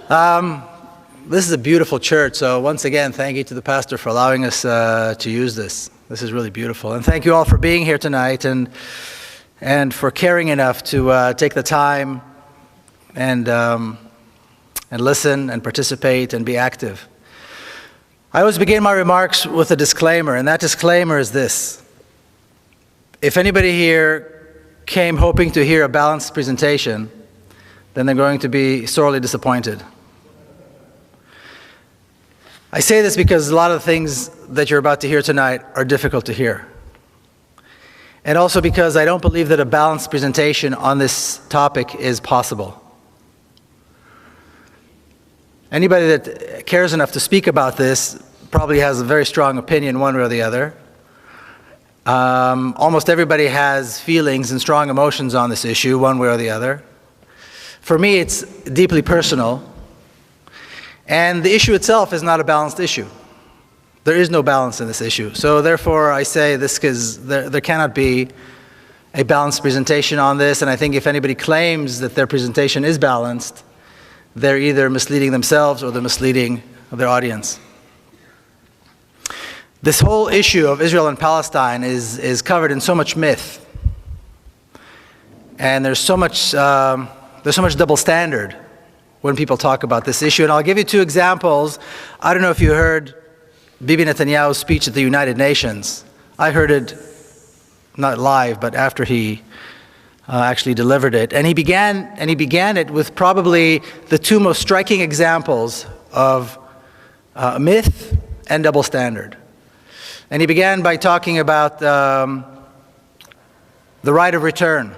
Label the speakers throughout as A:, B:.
A: This is a beautiful church, so once again, thank you to the pastor for allowing us to use this. This is really beautiful. And thank you all for being here tonight and for caring enough to take the time and listen and participate and be active. I always begin my remarks with a disclaimer, and that disclaimer is this. If anybody here came hoping to hear a balanced presentation, then they're going to be sorely disappointed. I say this because a lot of the things that you're about to hear tonight are difficult to hear. And also because I don't believe that a balanced presentation on this topic is possible. Anybody that cares enough to speak about this probably has a very strong opinion one way or the other. Almost everybody has feelings and strong emotions on this issue one way or the other. For me, it's deeply personal. And the issue itself is not a balanced issue. There is no balance in this issue. So therefore, I say this because there cannot be a balanced presentation on this. And I think if anybody claims that their presentation is balanced, they're either misleading themselves or they're misleading their audience. This whole issue of Israel and Palestine is covered in so much myth. And there's so much double standard when people talk about this issue. And I'll give you two examples. I don't know if you heard Bibi Netanyahu's speech at the United Nations. I heard it not live, but after he actually delivered it. And he began it with probably the two most striking examples of myth and double standard. And he began by talking about the right of return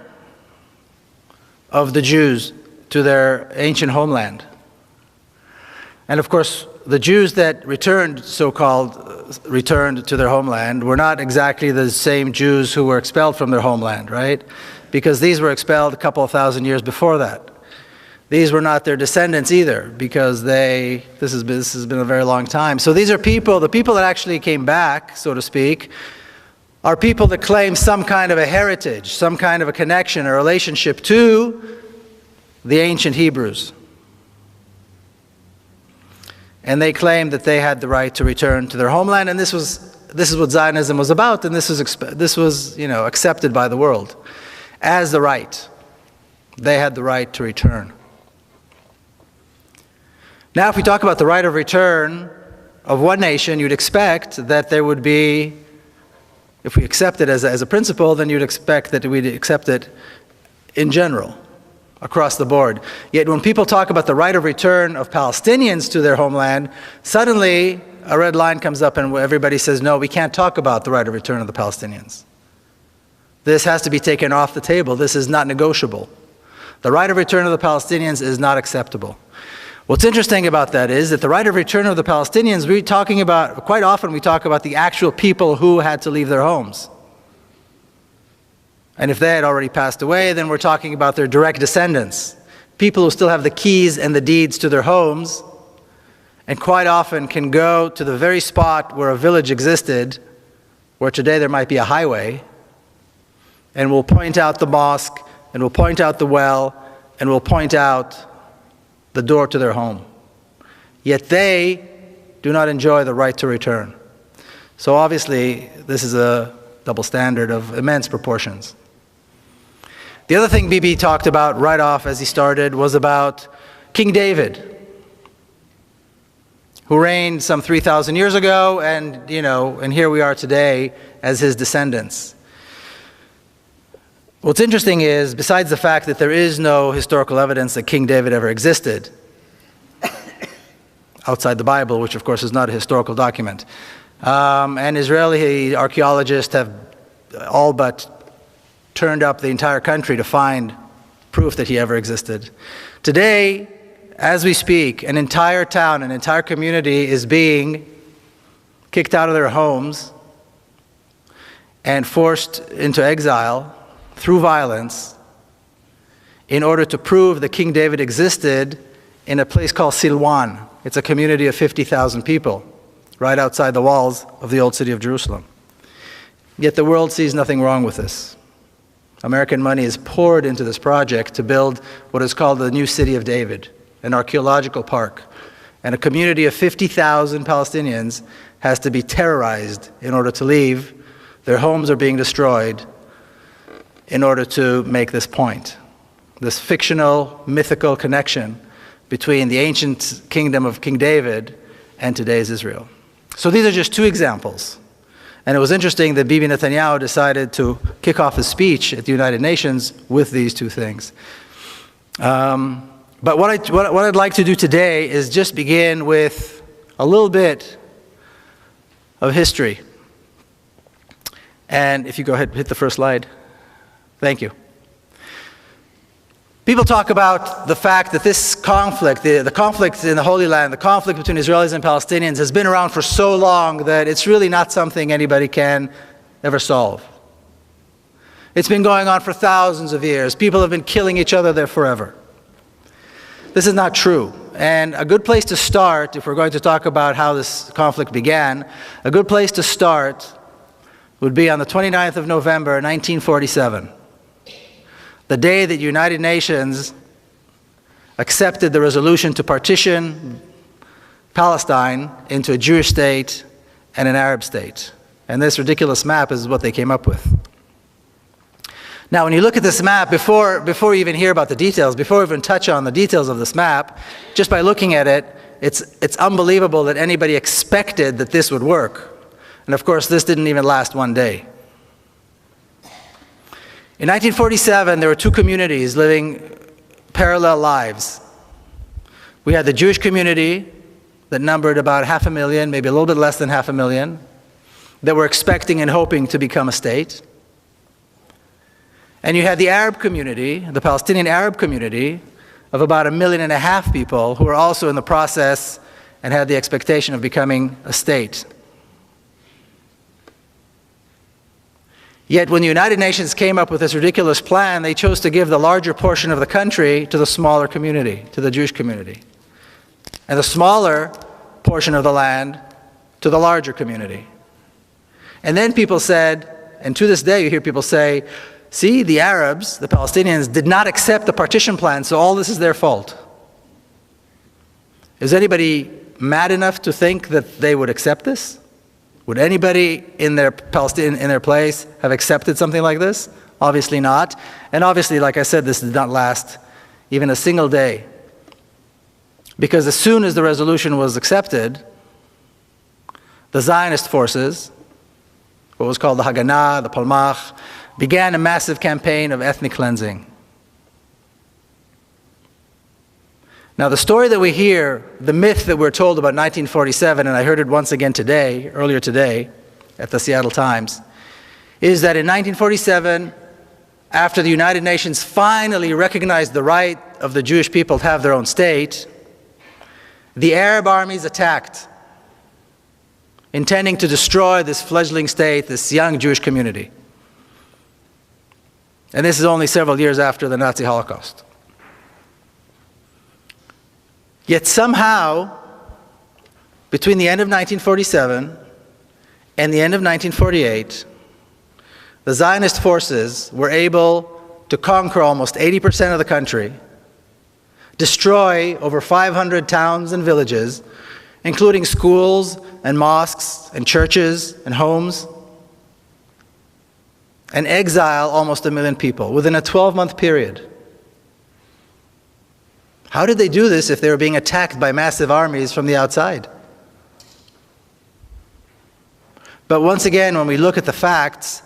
A: of the Jews to their ancient homeland. And of course, the Jews that so-called returned to their homeland were not exactly the same Jews who were expelled from their homeland, right? Because these were expelled a couple of thousand years before that. These were not their descendants either, because this has been a very long time. So these are the people that actually came back, so to speak, are people that claim some kind of a heritage, some kind of a connection, a relationship to the ancient Hebrews. And they claimed that they had the right to return to their homeland, and this is what Zionism was about, and this was accepted by the world as the right. They had the right to return. Now, if we talk about the right of return of one nation, you'd expect that there would be, if we accept it as a principle, then you'd expect that we'd accept it in general, across the board. Yet when people talk about the right of return of Palestinians to their homeland, suddenly a red line comes up and everybody says, no, we can't talk about the right of return of the Palestinians. This has to be taken off the table. This is not negotiable. The right of return of the Palestinians is not acceptable. What's interesting about that is that the right of return of the Palestinians, quite often we talk about the actual people who had to leave their homes. And if they had already passed away, then we're talking about their direct descendants, people who still have the keys and the deeds to their homes, and quite often can go to the very spot where a village existed, where today there might be a highway, and will point out the mosque, and will point out the well, and will point out the door to their home. Yet they do not enjoy the right to return. So obviously, this is a double standard of immense proportions. The other thing Bibi talked about right off as he started was about King David, who reigned some 3,000 years ago, and here we are today as his descendants. What's interesting is, besides the fact that there is no historical evidence that King David ever existed, outside the Bible, which of course is not a historical document, and Israeli archaeologists have all but turned up the entire country to find proof that he ever existed. Today, as we speak, an entire town, an entire community is being kicked out of their homes and forced into exile through violence in order to prove that King David existed in a place called Silwan. It's a community of 50,000 people right outside the walls of the old city of Jerusalem. Yet the world sees nothing wrong with this. American money is poured into this project to build what is called the new city of David. an archaeological park, and a community of 50,000 Palestinians has to be terrorized in order to leave. Their homes are being destroyed in order to make this point. This fictional, mythical connection between the ancient kingdom of King David and today's Israel. So these are just two examples. And it was interesting that Bibi Netanyahu decided to kick off his speech at the United Nations with these two things. But what I'd like to do today is just begin with a little bit of history. And if you go ahead, hit the first slide. Thank you. People talk about the fact that this conflict, the conflict in the Holy Land, the conflict between Israelis and Palestinians has been around for so long that it's really not something anybody can ever solve. It's been going on for thousands of years. People have been killing each other there forever. This is not true. And a good place to start, if we're going to talk about how this conflict began, a good place to start would be on the 29th of November, 1947. The day that the United Nations accepted the resolution to partition Palestine into a Jewish state and an Arab state. And this ridiculous map is what they came up with. Now, when you look at this map, before you even hear about the details, before we even touch on the details of this map, just by looking at it, it's unbelievable that anybody expected that this would work. And of course, this didn't even last one day. In 1947, there were two communities living parallel lives. We had the Jewish community that numbered about 500,000, maybe a little bit less than 500,000, that were expecting and hoping to become a state. And you had the Arab community, the Palestinian Arab community, of about 1.5 million people who were also in the process and had the expectation of becoming a state. Yet when the United Nations came up with this ridiculous plan, they chose to give the larger portion of the country to the smaller community, to the Jewish community, and the smaller portion of the land to the larger community. And then people said, and to this day you hear people say, see, the Arabs, the Palestinians, did not accept the partition plan, so all this is their fault. Is anybody mad enough to think that they would accept this? Would anybody in their place have accepted something like this? Obviously not. And obviously, like I said, this did not last even a single day. Because as soon as the resolution was accepted, the Zionist forces, what was called the Haganah, the Palmach, began a massive campaign of ethnic cleansing. Now, the story that we hear, the myth that we're told about 1947, and I heard it once again today, earlier today, at the Seattle Times, is that in 1947, after the United Nations finally recognized the right of the Jewish people to have their own state, the Arab armies attacked, intending to destroy this fledgling state, this young Jewish community. And this is only several years after the Nazi Holocaust. Yet somehow, between the end of 1947 and the end of 1948, the Zionist forces were able to conquer almost 80% of the country, destroy over 500 towns and villages, including schools and mosques and churches and homes, and exile almost 1 million people within a 12-month period. How did they do this if they were being attacked by massive armies from the outside? But once again, when we look at the facts,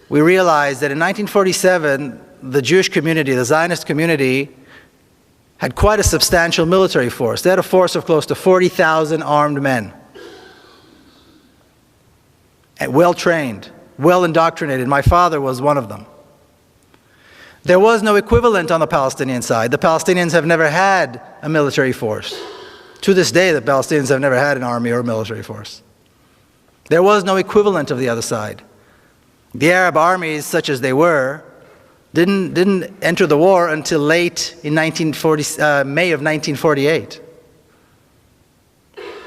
A: we realize that in 1947, the Jewish community, the Zionist community, had quite a substantial military force. They had a force of close to 40,000 armed men, and well-trained, well-indoctrinated. My father was one of them. There was no equivalent on the Palestinian side. The Palestinians have never had a military force. To this day, the Palestinians have never had an army or a military force. There was no equivalent of the other side. The Arab armies, such as they were, didn't enter the war until late in May of 1948.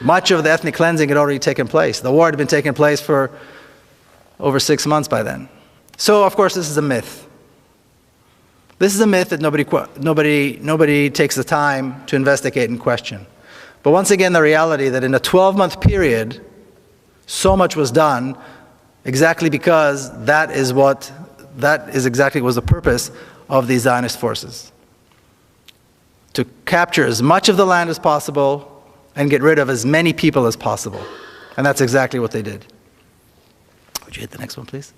A: Much of the ethnic cleansing had already taken place. The war had been taking place for over 6 months by then. So, of course, this is a myth. This is a myth that nobody takes the time to investigate and question. But once again, the reality that in a 12-month period, so much was done exactly because that is exactly was the purpose of these Zionist forces. To capture as much of the land as possible and get rid of as many people as possible. And that's exactly what they did. Would you hit the next one, please?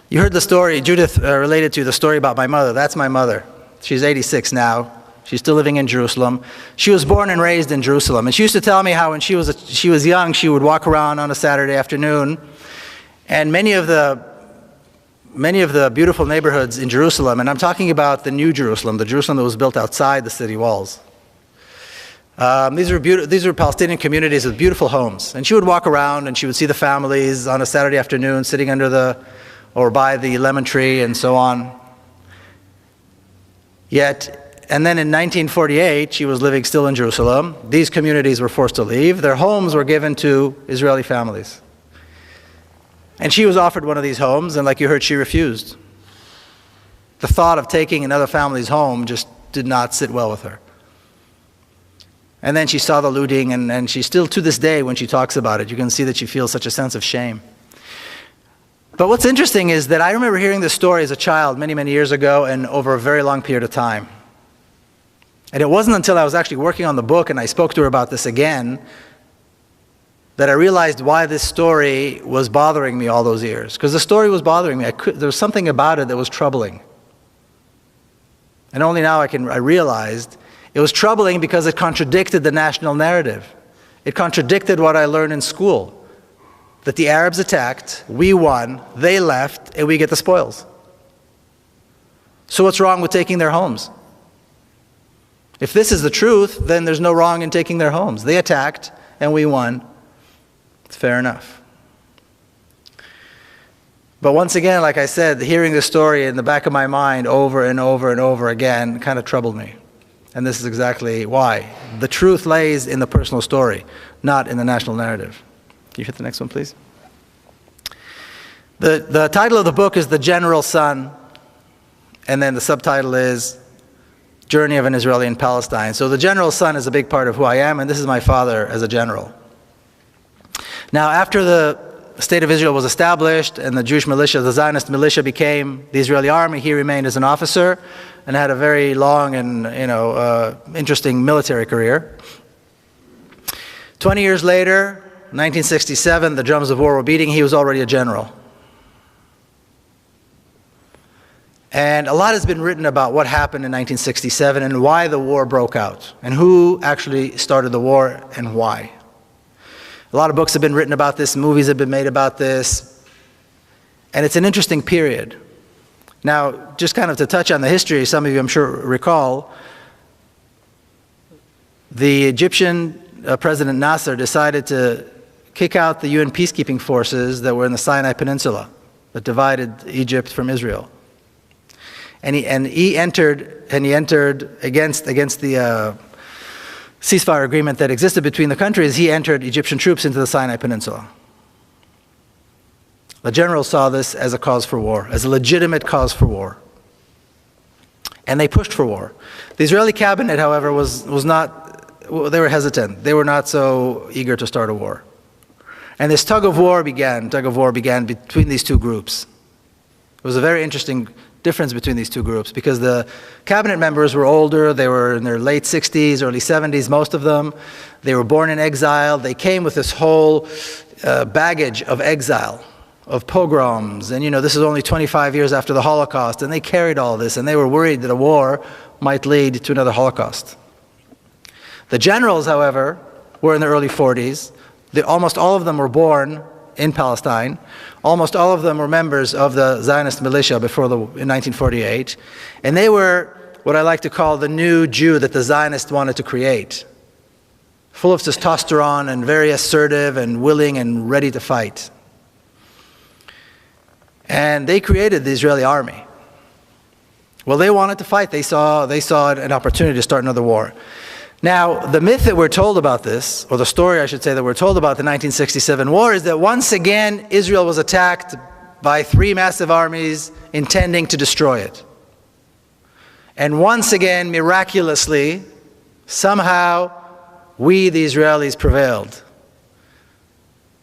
A: You heard the story, Judith related to the story about my mother. That's my mother. She's 86 now. She's still living in Jerusalem. She was born and raised in Jerusalem. And she used to tell me how when she was young, she would walk around on a Saturday afternoon, and many of the beautiful neighborhoods in Jerusalem, and I'm talking about the New Jerusalem, the Jerusalem that was built outside the city walls. These were Palestinian communities with beautiful homes. And she would walk around and she would see the families on a Saturday afternoon sitting under or by the lemon tree and so on. And then in 1948, she was living still in Jerusalem. These communities were forced to leave. Their homes were given to Israeli families. And she was offered one of these homes, and like you heard, she refused. The thought of taking another family's home just did not sit well with her. And then she saw the looting, and she still, to this day, when she talks about it, you can see that she feels such a sense of shame. But what's interesting is that I remember hearing this story as a child many, many years ago and over a very long period of time. And it wasn't until I was actually working on the book and I spoke to her about this again that I realized why this story was bothering me all those years. Because the story was bothering me. There was something about it that was troubling. And only now I realized it was troubling because it contradicted the national narrative. It contradicted what I learned in school. That the Arabs attacked, we won, they left, and we get the spoils. So what's wrong with taking their homes? If this is the truth, then there's no wrong in taking their homes. They attacked, and we won. It's fair enough. But once again, like I said, hearing the story in the back of my mind over and over and over again kind of troubled me. And this is exactly why. The truth lays in the personal story, not in the national narrative. Can you hit the next one, please? The title of the book is The General Son, and then the subtitle is Journey of an Israeli in Palestine. So the general son is a big part of who I am, and this is my father as a general. Now, after the state of Israel was established and the Jewish militia, the Zionist militia became the Israeli army, he remained as an officer and had a very long and interesting military career. 20 years later, 1967, the drums of war were beating. He was already a general. And a lot has been written about what happened in 1967 and why the war broke out and who actually started the war and why. A lot of books have been written about this, movies have been made about this, and it's an interesting period. Now, just kind of to touch on the history, some of you I'm sure recall, the Egyptian President Nasser decided to kick out the UN peacekeeping forces that were in the Sinai Peninsula that divided Egypt from Israel. And he entered against the ceasefire agreement that existed between the countries. He entered Egyptian troops into the Sinai Peninsula. The generals saw this as a cause for war, as a legitimate cause for war. And they pushed for war. The Israeli cabinet, however, was not, they were hesitant. They were not so eager to start a war. And this tug of war began between these two groups. It was a very interesting difference between these two groups because the cabinet members were older. They were in their late 60s, early 70s, most of them. They were born in exile. They came with this whole baggage of exile, of pogroms. And this is only 25 years after the Holocaust, and they carried all this, and they were worried that a war might lead to another Holocaust. The generals, however, were in their early 40s. Almost all of them were born in Palestine. Almost all of them were members of the Zionist militia in 1948. And they were what I like to call the new Jew that the Zionists wanted to create. Full of testosterone and very assertive and willing and ready to fight. And they created the Israeli army. Well, they wanted to fight. They saw an opportunity to start another war. Now, the myth that we're told about this, or the story I should say that we're told about the 1967 war, is that once again Israel was attacked by three massive armies intending to destroy it. And once again, miraculously, somehow, we, the Israelis, prevailed.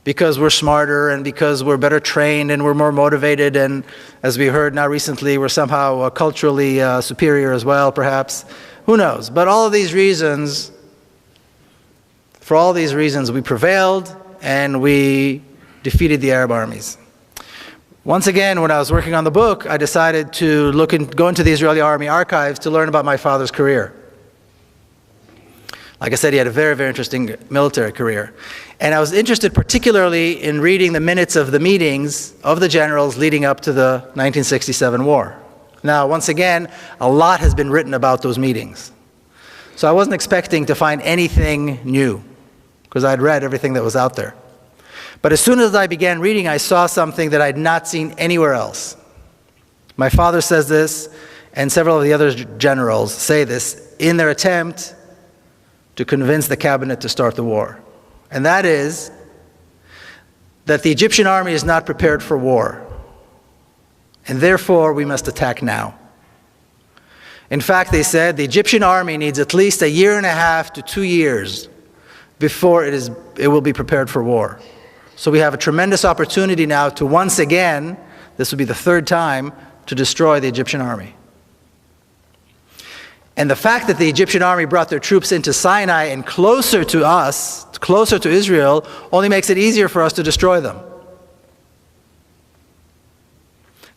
A: Because we're smarter and because we're better trained and we're more motivated, and as we heard now recently, we're somehow culturally superior as well, perhaps. Who knows? But all of these reasons, for all these reasons, we prevailed and we defeated the Arab armies. Once again, when I was working on the book, I decided to go into the Israeli army archives to learn about my father's career. Like I said, he had a very, very interesting military career. And I was interested particularly in reading the minutes of the meetings of the generals leading up to the 1967 war. Now, once again, a lot has been written about those meetings. So I wasn't expecting to find anything new, because I'd read everything that was out there. But as soon as I began reading, I saw something that I'd not seen anywhere else. My father says this, and several of the other generals say this, in their attempt to convince the cabinet to start the war. And that is that the Egyptian army is not prepared for war, and therefore we must attack now. In fact, they said the Egyptian army needs at least 1.5 to 2 years before it will be prepared for war. So we have a tremendous opportunity now to once again, this will be the third time, to destroy the Egyptian army. And the fact that the Egyptian army brought their troops into Sinai and closer to us, closer to Israel, only makes it easier for us to destroy them.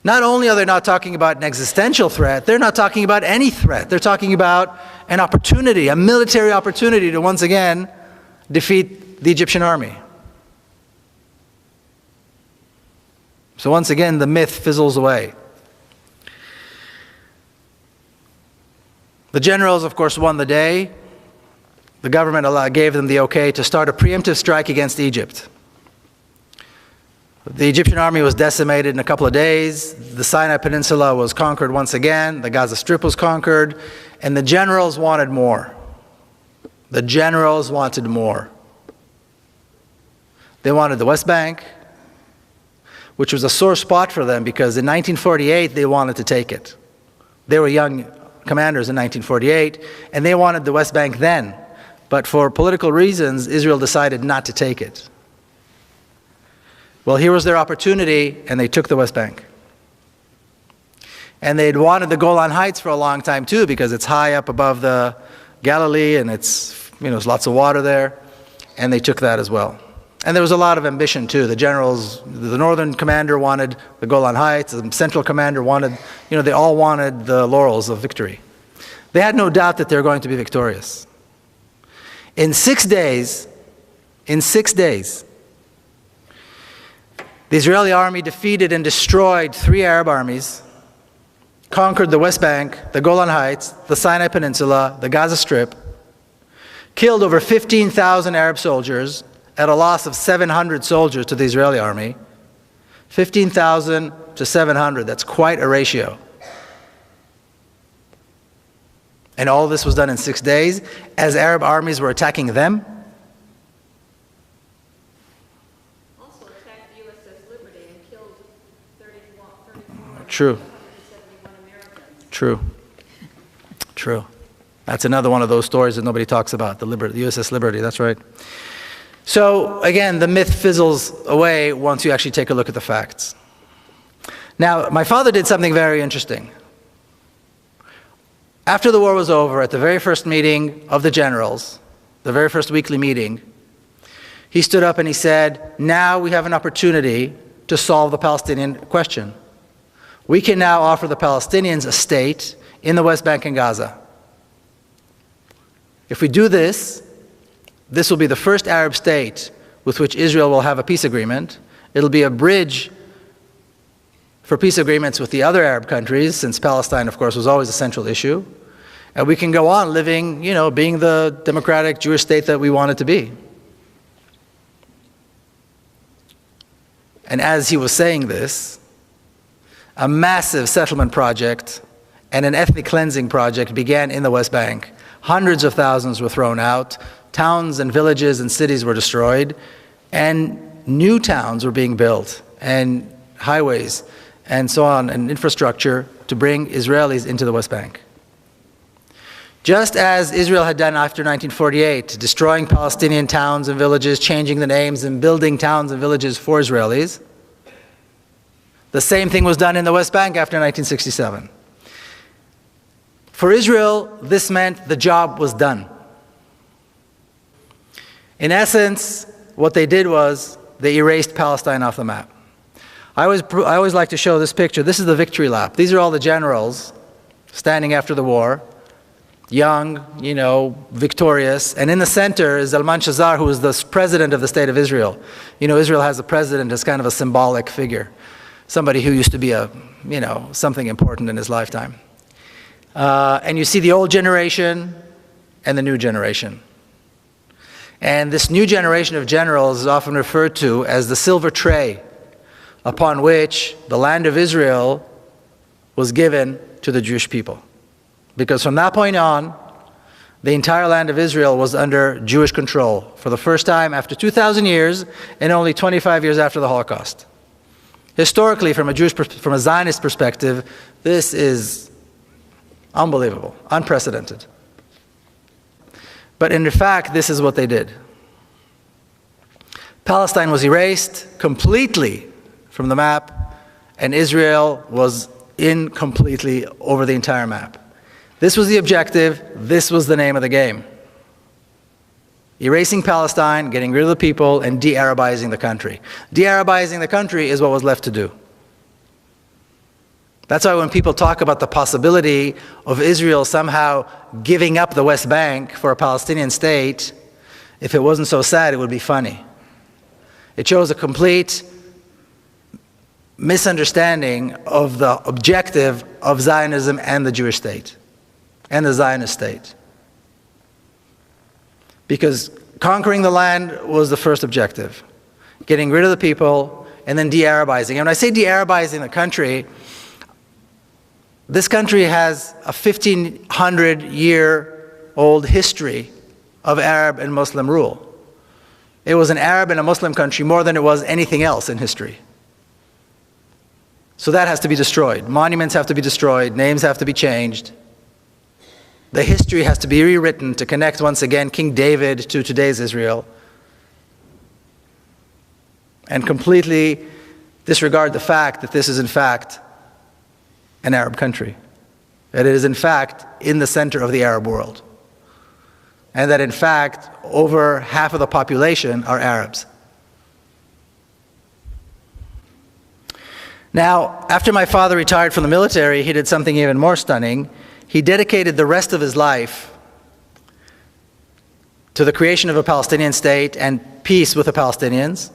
A: Not only are they not talking about an existential threat, they're not talking about any threat. They're talking about an opportunity, a military opportunity to once again defeat the Egyptian army. So once again, the myth fizzles away. The generals, of course, won the day. The government gave them the okay to start a preemptive strike against Egypt. The Egyptian army was decimated in a couple of days. The Sinai Peninsula was conquered once again. The Gaza Strip was conquered. And the generals wanted more. The generals wanted more. They wanted the West Bank, which was a sore spot for them because in 1948 they wanted to take it. They were young commanders in 1948, and they wanted the West Bank then. But for political reasons, Israel decided not to take it. Well, here was their opportunity, and they took the West Bank. And they'd wanted the Golan Heights for a long time too, because it's high up above the Galilee, and there's lots of water there, and they took that as well. And there was a lot of ambition too. The generals, the northern commander wanted the Golan Heights, the central commander wanted, they all wanted the laurels of victory. They had no doubt that they were going to be victorious. In 6 days, the Israeli army defeated and destroyed 3 Arab armies, conquered the West Bank, the Golan Heights, the Sinai Peninsula, the Gaza Strip, killed over 15,000 Arab soldiers, at a loss of 700 soldiers to the Israeli army. 15,000 to 700, that's quite a ratio. And all this was done in 6 days as Arab armies were attacking them.
B: Also attacked the USS Liberty and killed 34
A: True.
B: 171 Americans.
A: True. That's another one of those stories that nobody talks about, the USS Liberty, that's right. So again, the myth fizzles away once you actually take a look at the facts. Now, my father did something very interesting. After the war was over, at the very first meeting of the generals, the very first weekly meeting, he stood up and he said, now we have an opportunity to solve the Palestinian question. We can now offer the Palestinians a state in the West Bank and Gaza. If we do this, this will be the first Arab state with which Israel will have a peace agreement. It'll be a bridge for peace agreements with the other Arab countries, since Palestine, of course, was always a central issue. And we can go on living, being the democratic Jewish state that we want it to be. And as he was saying this, a massive settlement project and an ethnic cleansing project began in the West Bank. Hundreds of thousands were thrown out. Towns and villages and cities were destroyed, and new towns were being built, and highways, and so on, and infrastructure to bring Israelis into the West Bank. Just as Israel had done after 1948, destroying Palestinian towns and villages, changing the names and building towns and villages for Israelis, the same thing was done in the West Bank after 1967. For Israel, this meant the job was done. In essence, what they did was they erased Palestine off the map. I always like to show this picture. This is the victory lap. These are all the generals standing after the war, young, victorious. And in the center is Zalman Shazar, who is the president of the state of Israel. Israel has a president as kind of a symbolic figure, somebody who used to be something important in his lifetime. And you see the old generation and the new generation. And this new generation of generals is often referred to as the silver tray upon which the land of Israel was given to the Jewish people. Because from that point on, the entire land of Israel was under Jewish control for the first time after 2,000 years and only 25 years after the Holocaust. Historically, from a Zionist perspective, this is unbelievable, unprecedented. But in fact, this is what they did. Palestine was erased completely from the map, and Israel was in completely over the entire map. This was the objective, this was the name of the game. Erasing Palestine, getting rid of the people, and de-Arabizing the country. De-Arabizing the country is what was left to do. That's why when people talk about the possibility of Israel somehow giving up the West Bank for a Palestinian state, if it wasn't so sad, it would be funny. It shows a complete misunderstanding of the objective of Zionism and the Jewish state, and the Zionist state. Because conquering the land was the first objective, getting rid of the people, and then de-Arabizing. And when I say de-Arabizing the country, this country has a 1,500-year-old history of Arab and Muslim rule. It was an Arab and a Muslim country more than it was anything else in history. So that has to be destroyed. Monuments have to be destroyed. Names have to be changed. The history has to be rewritten to connect once again King David to today's Israel. And completely disregard the fact that this is in fact an Arab country. That it is in fact in the center of the Arab world. And that in fact over half of the population are Arabs. Now, after my father retired from the military, he did something even more stunning. He dedicated the rest of his life to the creation of a Palestinian state and peace with the Palestinians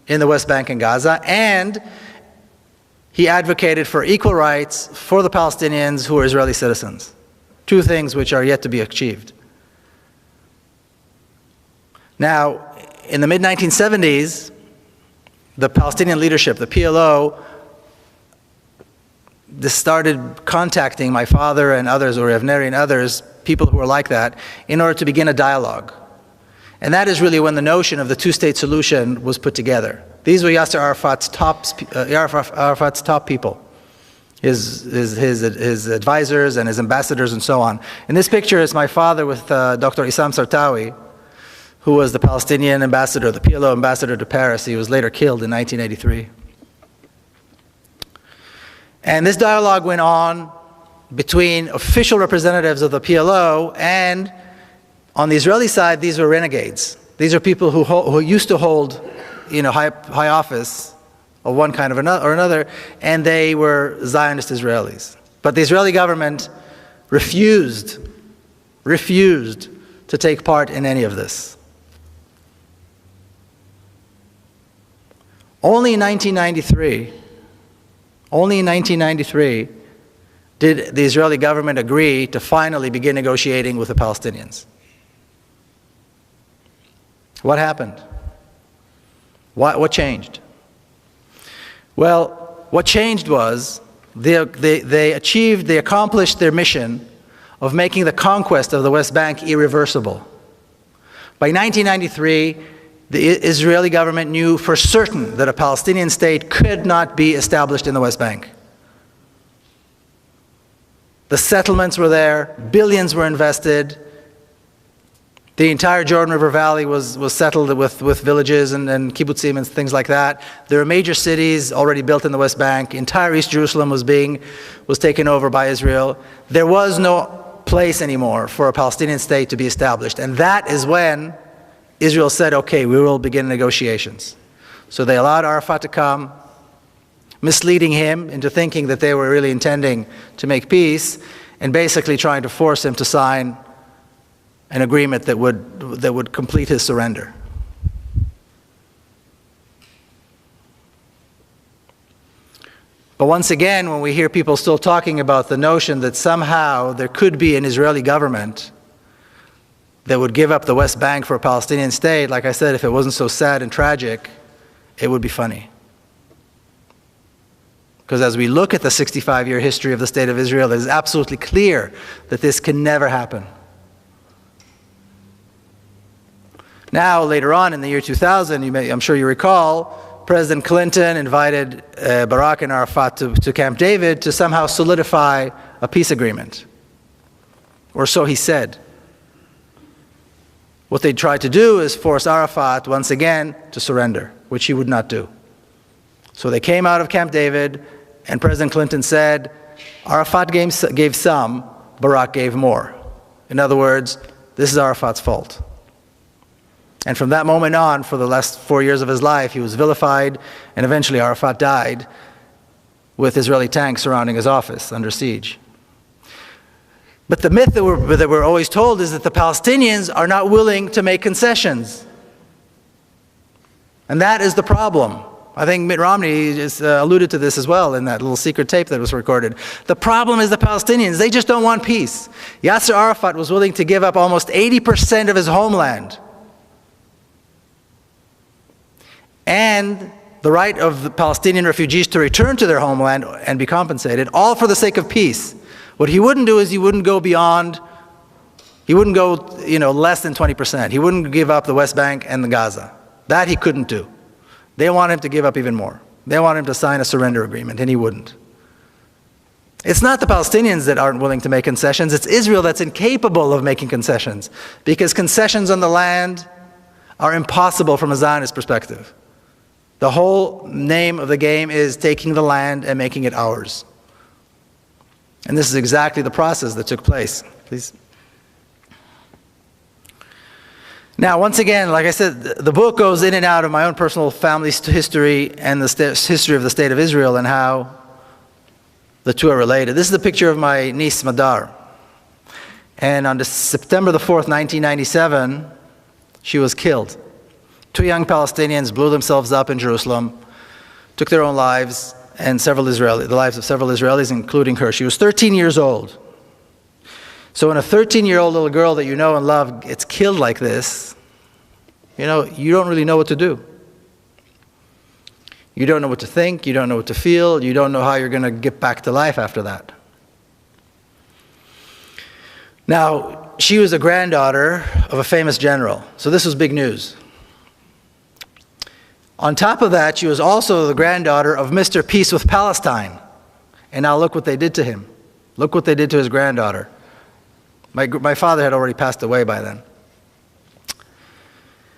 A: in the West Bank and Gaza, and he advocated for equal rights for the Palestinians who are Israeli citizens. Two things which are yet to be achieved. Now, in the mid-1970s, the Palestinian leadership, the PLO, started contacting my father and others, or Evneri and others, people who were like that, in order to begin a dialogue. And that is really when the notion of the two-state solution was put together. These were Yasser Arafat's top people, his advisors and his ambassadors and so on. In this picture is my father with Dr. Issam Sartawi, who was the Palestinian ambassador, the PLO ambassador to Paris. He was later killed in 1983. And this dialogue went on between official representatives of the PLO, and on the Israeli side, these were renegades. These are people who used to hold, high office of one kind or another, and they were Zionist Israelis. But the Israeli government refused to take part in any of this. Only in 1993, did the Israeli government agree to finally begin negotiating with the Palestinians. What happened? What changed? Well, what changed was they accomplished their mission of making the conquest of the West Bank irreversible. By 1993, the Israeli government knew for certain that a Palestinian state could not be established in the West Bank. The settlements were there, billions were invested. The entire Jordan River Valley was settled with villages and kibbutzim and things like that. There were major cities already built in the West Bank. Entire East Jerusalem was taken over by Israel. There was no place anymore for a Palestinian state to be established. And that is when Israel said, okay, we will begin negotiations. So they allowed Arafat to come, misleading him into thinking that they were really intending to make peace, and basically trying to force him to sign an agreement that would complete his surrender. But once again, when we hear people still talking about the notion that somehow there could be an Israeli government that would give up the West Bank for a Palestinian state, like I said, if it wasn't so sad and tragic, it would be funny. Because as we look at the 65-year history of the State of Israel, it is absolutely clear that this can never happen. Now, later on in the year 2000, I'm sure you recall, President Clinton invited Barak and Arafat to Camp David to somehow solidify a peace agreement. Or so he said. What they tried to do is force Arafat once again to surrender, which he would not do. So they came out of Camp David, and President Clinton said, Arafat gave some, Barak gave more. In other words, this is Arafat's fault. And from that moment on, for the last 4 years of his life, he was vilified, and eventually Arafat died with Israeli tanks surrounding his office under siege. But the myth that we're always told is that the Palestinians are not willing to make concessions. And that is the problem. I think Mitt Romney just alluded to this as well in that little secret tape that was recorded. The problem is the Palestinians. They just don't want peace. Yasser Arafat was willing to give up almost 80% of his homeland and the right of the Palestinian refugees to return to their homeland and be compensated, all for the sake of peace. What he wouldn't do is he wouldn't go less than 20%. He wouldn't give up the West Bank and the Gaza. That he couldn't do. They want him to give up even more. They want him to sign a surrender agreement, and he wouldn't. It's not the Palestinians that aren't willing to make concessions. It's Israel that's incapable of making concessions, because concessions on the land are impossible from a Zionist perspective. The whole name of the game is taking the land and making it ours. And this is exactly the process that took place. Please. Now, once again, like I said, the book goes in and out of my own personal family's history and the history of the State of Israel and how the two are related. This is a picture of my niece, Madar. And on September the 4th, 1997, she was killed. 2 young Palestinians blew themselves up in Jerusalem, took their own lives, and the lives of several Israelis, including her. She was 13 years old. So when a 13-year-old little girl that you know and love gets killed like this, you don't really know what to do. You don't know what to think, you don't know what to feel, you don't know how you're going to get back to life after that. Now, she was a granddaughter of a famous general, so this was big news. On top of that, she was also the granddaughter of Mr. Peace with Palestine. And now look what they did to him. Look what they did to his granddaughter. My father had already passed away by then.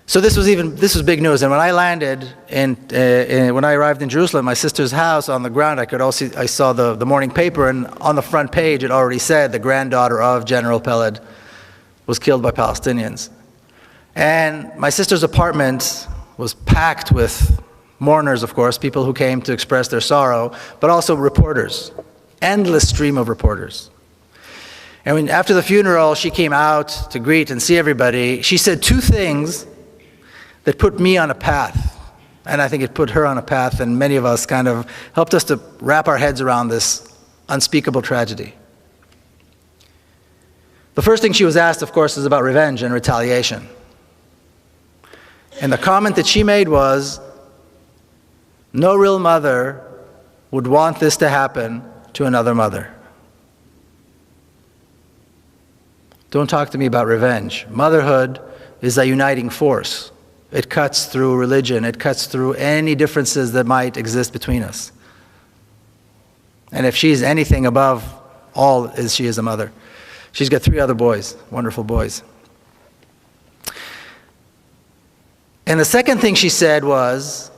A: So this was big news. And when I landed, when I arrived in Jerusalem, my sister's house, on the ground, I saw the morning paper, and on the front page it already said the granddaughter of General Peled was killed by Palestinians. And my sister's apartment was packed with mourners, of course, people who came to express their sorrow, but also reporters, endless stream of reporters. And after the funeral, she came out to greet and see everybody. She said 2 things that put me on a path, and I think it put her on a path, and many of us kind of helped us to wrap our heads around this unspeakable tragedy. The first thing she was asked, of course, is about revenge and retaliation. And the comment that she made was, no real mother would want this to happen to another mother. Don't talk to me about revenge. Motherhood is a uniting force. It cuts through religion. It cuts through any differences that might exist between us. And if she's anything above all as she is a mother. She's got 3 other boys, wonderful boys. And the second thing she said was,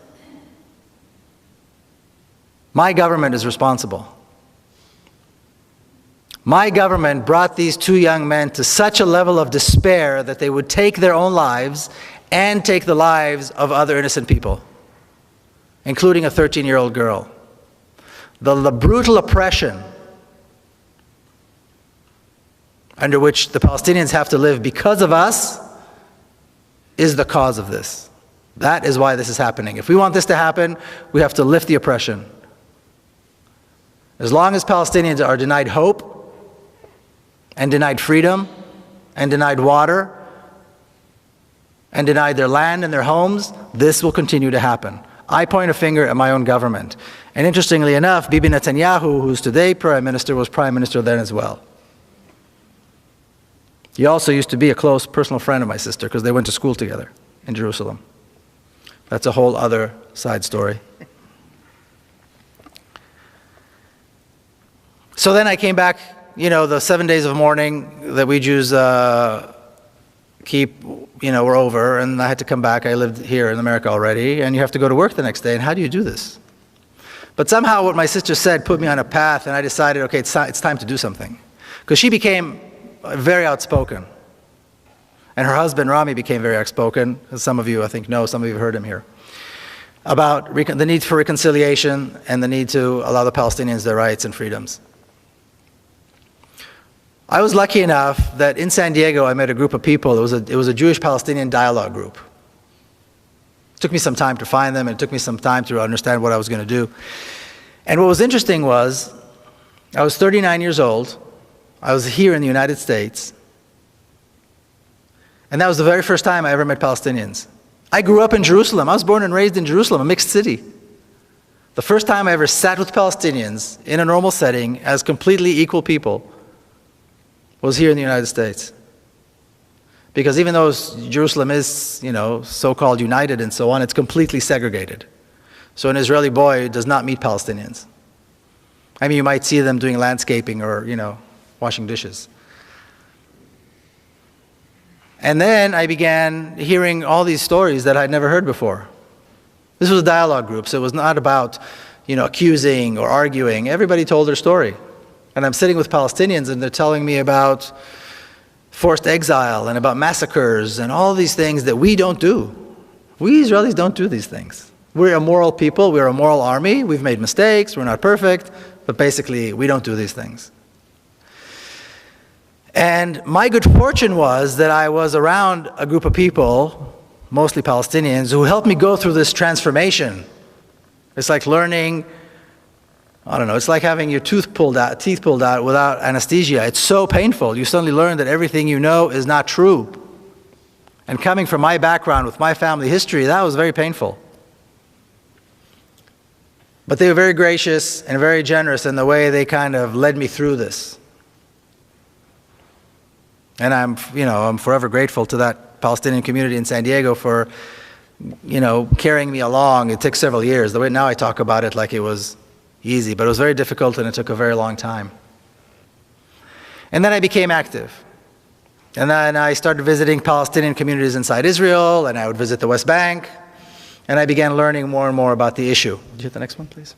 A: my government is responsible. My government brought these 2 young men to such a level of despair that they would take their own lives and take the lives of other innocent people, including a 13-year-old girl. The brutal oppression under which the Palestinians have to live because of us is the cause of this. That is why this is happening. If we want this to happen, we have to lift the oppression. As long as Palestinians are denied hope, and denied freedom, and denied water, and denied their land and their homes, this will continue to happen. I point a finger at my own government. And interestingly enough, Bibi Netanyahu, who's today Prime Minister, was Prime Minister then as well. He also used to be a close personal friend of my sister because they went to school together in Jerusalem. That's a whole other side story. So then I came back, you know, the 7 days of mourning that we Jews keep, you know, were over, and I had to come back. I lived here in America already, and you have to go to work the next day, and how do you do this? But somehow what my sister said put me on a path, and I decided, okay, it's time to do something. Because she became very outspoken. And her husband, Rami, became very outspoken, as some of you, I think, know, some of you have heard him here, about the need for reconciliation and the need to allow the Palestinians their rights and freedoms. I was lucky enough that in San Diego I met a group of people. It was a Jewish-Palestinian dialogue group. It took me some time to find them, and it took me some time to understand what I was going to do. And what was interesting was, I was 39 years old. I was here in the United States. And that was the very first time I ever met Palestinians. I grew up in Jerusalem. I was born and raised in Jerusalem, a mixed city. The first time I ever sat with Palestinians in a normal setting as completely equal people was here in the United States. Because even though Jerusalem is, you know, so-called united and so on, it's completely segregated. So an Israeli boy does not meet Palestinians. I mean, you might see them doing landscaping or, you know, washing dishes. And then I began hearing all these stories that I'd never heard before. This was a dialogue group, so it was not about, you know, accusing or arguing. Everybody told their story. And I'm sitting with Palestinians, and they're telling me about forced exile and about massacres and all these things that we don't do. We Israelis don't do these things. We're a moral people. We're a moral army. We've made mistakes. We're not perfect. But basically, we don't do these things. And my good fortune was that I was around a group of people, mostly Palestinians, who helped me go through this transformation. It's like learning, I don't know, it's like having your teeth pulled out without anesthesia. It's so painful. You suddenly learn that everything you know is not true. And coming from my background with my family history, that was very painful. But they were very gracious and very generous in the way they kind of led me through this. And I'm forever grateful to that Palestinian community in San Diego for, you know, carrying me along. It took several years. The way now I talk about it like it was easy, but it was very difficult and it took a very long time. And then I became active. And then I started visiting Palestinian communities inside Israel, and I would visit the West Bank, and I began learning more and more about the issue. Would you hit the next one, please?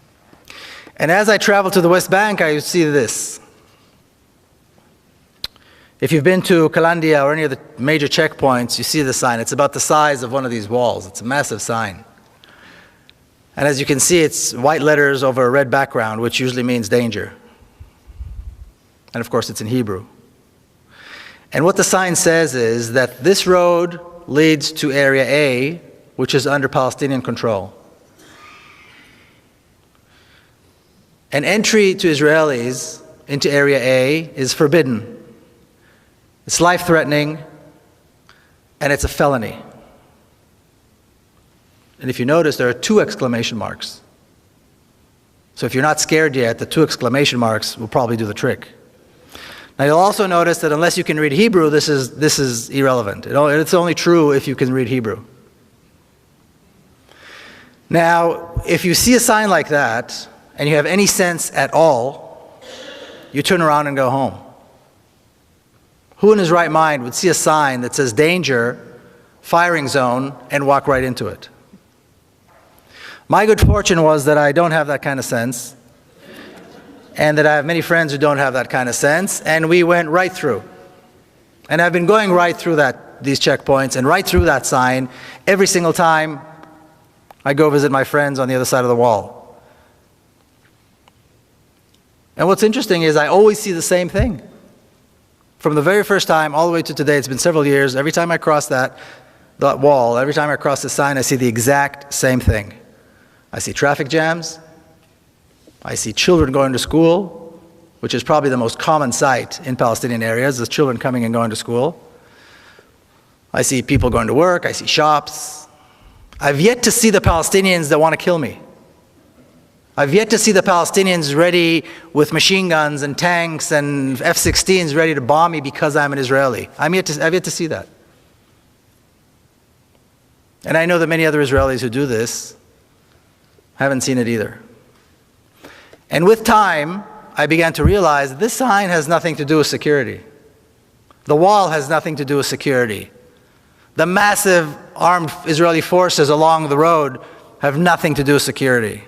A: And as I traveled to the West Bank, I would see this. If you've been to Kalandia or any of the major checkpoints, you see the sign. It's about the size of one of these walls. It's a massive sign. And as you can see, it's white letters over a red background, which usually means danger. And of course, it's in Hebrew. And what the sign says is that this road leads to Area A, which is under Palestinian control. And entry to Israelis into Area A is forbidden. It's life-threatening, and it's a felony. And if you notice, there are 2 exclamation marks. So if you're not scared yet, the 2 exclamation marks will probably do the trick. Now you'll also notice that unless you can read Hebrew, this is irrelevant. It's only true if you can read Hebrew. Now, if you see a sign like that, and you have any sense at all, you turn around and go home. Who in his right mind would see a sign that says danger, firing zone, and walk right into it? My good fortune was that I don't have that kind of sense, and that I have many friends who don't have that kind of sense, and we went right through. And I've been going right through these checkpoints and right through that sign every single time I go visit my friends on the other side of the wall. And what's interesting is I always see the same thing. From the very first time all the way to today, it's been several years, every time I cross that wall, every time I cross the sign, I see the exact same thing. I see traffic jams. I see children going to school, which is probably the most common sight in Palestinian areas, is children coming and going to school. I see people going to work. I see shops. I've yet to see the Palestinians that want to kill me. I've yet to see the Palestinians ready with machine guns and tanks and F-16s ready to bomb me because I'm an Israeli. I've yet to see that. And I know that many other Israelis who do this haven't seen it either. And with time, I began to realize this sign has nothing to do with security. The wall has nothing to do with security. The massive armed Israeli forces along the road have nothing to do with security.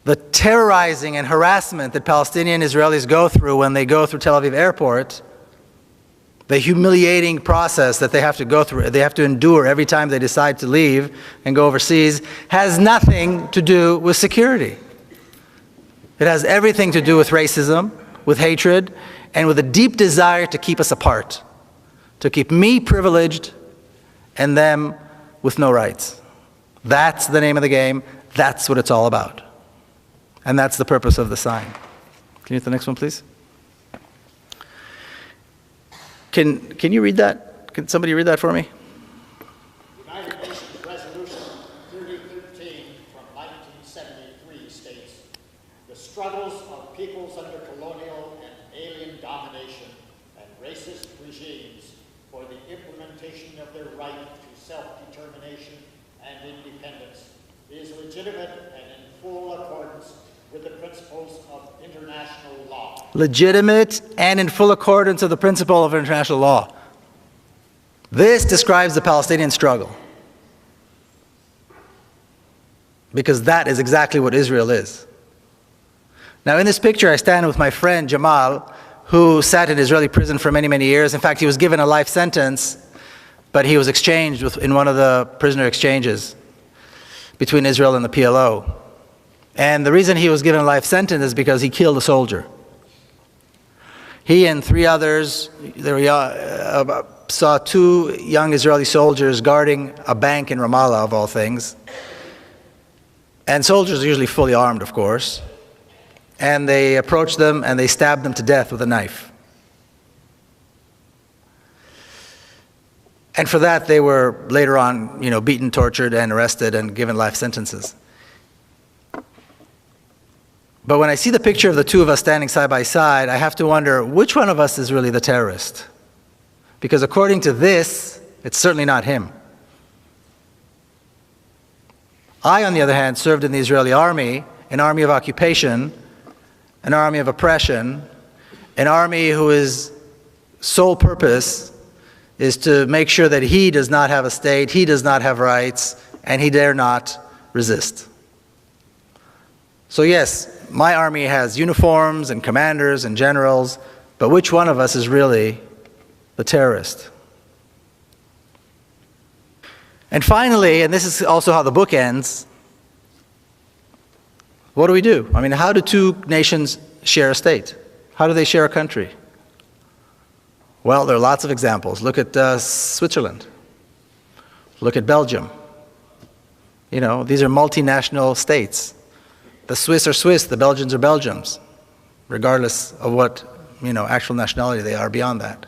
A: The terrorizing and harassment that Palestinian Israelis go through when they go through Tel Aviv airport, the humiliating process that they have to go through, they have to endure every time they decide to leave and go overseas, has nothing to do with security. It has everything to do with racism, with hatred, and with a deep desire to keep us apart, to keep me privileged and them with no rights. That's the name of the game. That's what it's all about. And that's the purpose of the sign. Can you hit the next one, please? Can you read that? Can somebody read that for me?
C: United Nations Resolution 3013 from 1973 states, the struggles of peoples under colonial and alien domination and racist regimes for the implementation of their right to self-determination and independence is legitimate and in full accordance with the principles of international law.
A: Legitimate and in full accordance with the principle of international law. This describes the Palestinian struggle. Because that is exactly what Israel is. Now in this picture I stand with my friend Jamal, who sat in Israeli prison for many, many years. In fact, he was given a life sentence, but he was exchanged in one of the prisoner exchanges between Israel and the PLO. And the reason he was given a life sentence is because he killed a soldier. He and three others saw two young Israeli soldiers guarding a bank in Ramallah, of all things. And soldiers are usually fully armed, of course. And they approached them and they stabbed them to death with a knife. And for that they were later on, beaten, tortured, and arrested and given life sentences. But when I see the picture of the two of us standing side by side, I have to wonder, which one of us is really the terrorist? Because according to this, it's certainly not him. I, on the other hand, served in the Israeli army, an army of occupation, an army of oppression, an army whose sole purpose is to make sure that he does not have a state, he does not have rights, and he dare not resist. So yes, my army has uniforms and commanders and generals, but which one of us is really the terrorist? And finally, and this is also how the book ends, what do we do? I mean, how do two nations share a state? How do they share a country? Well, there are lots of examples. Look at Switzerland. Look at Belgium. These are multinational states. The Swiss are Swiss, the Belgians are Belgians, regardless of what, actual nationality they are beyond that.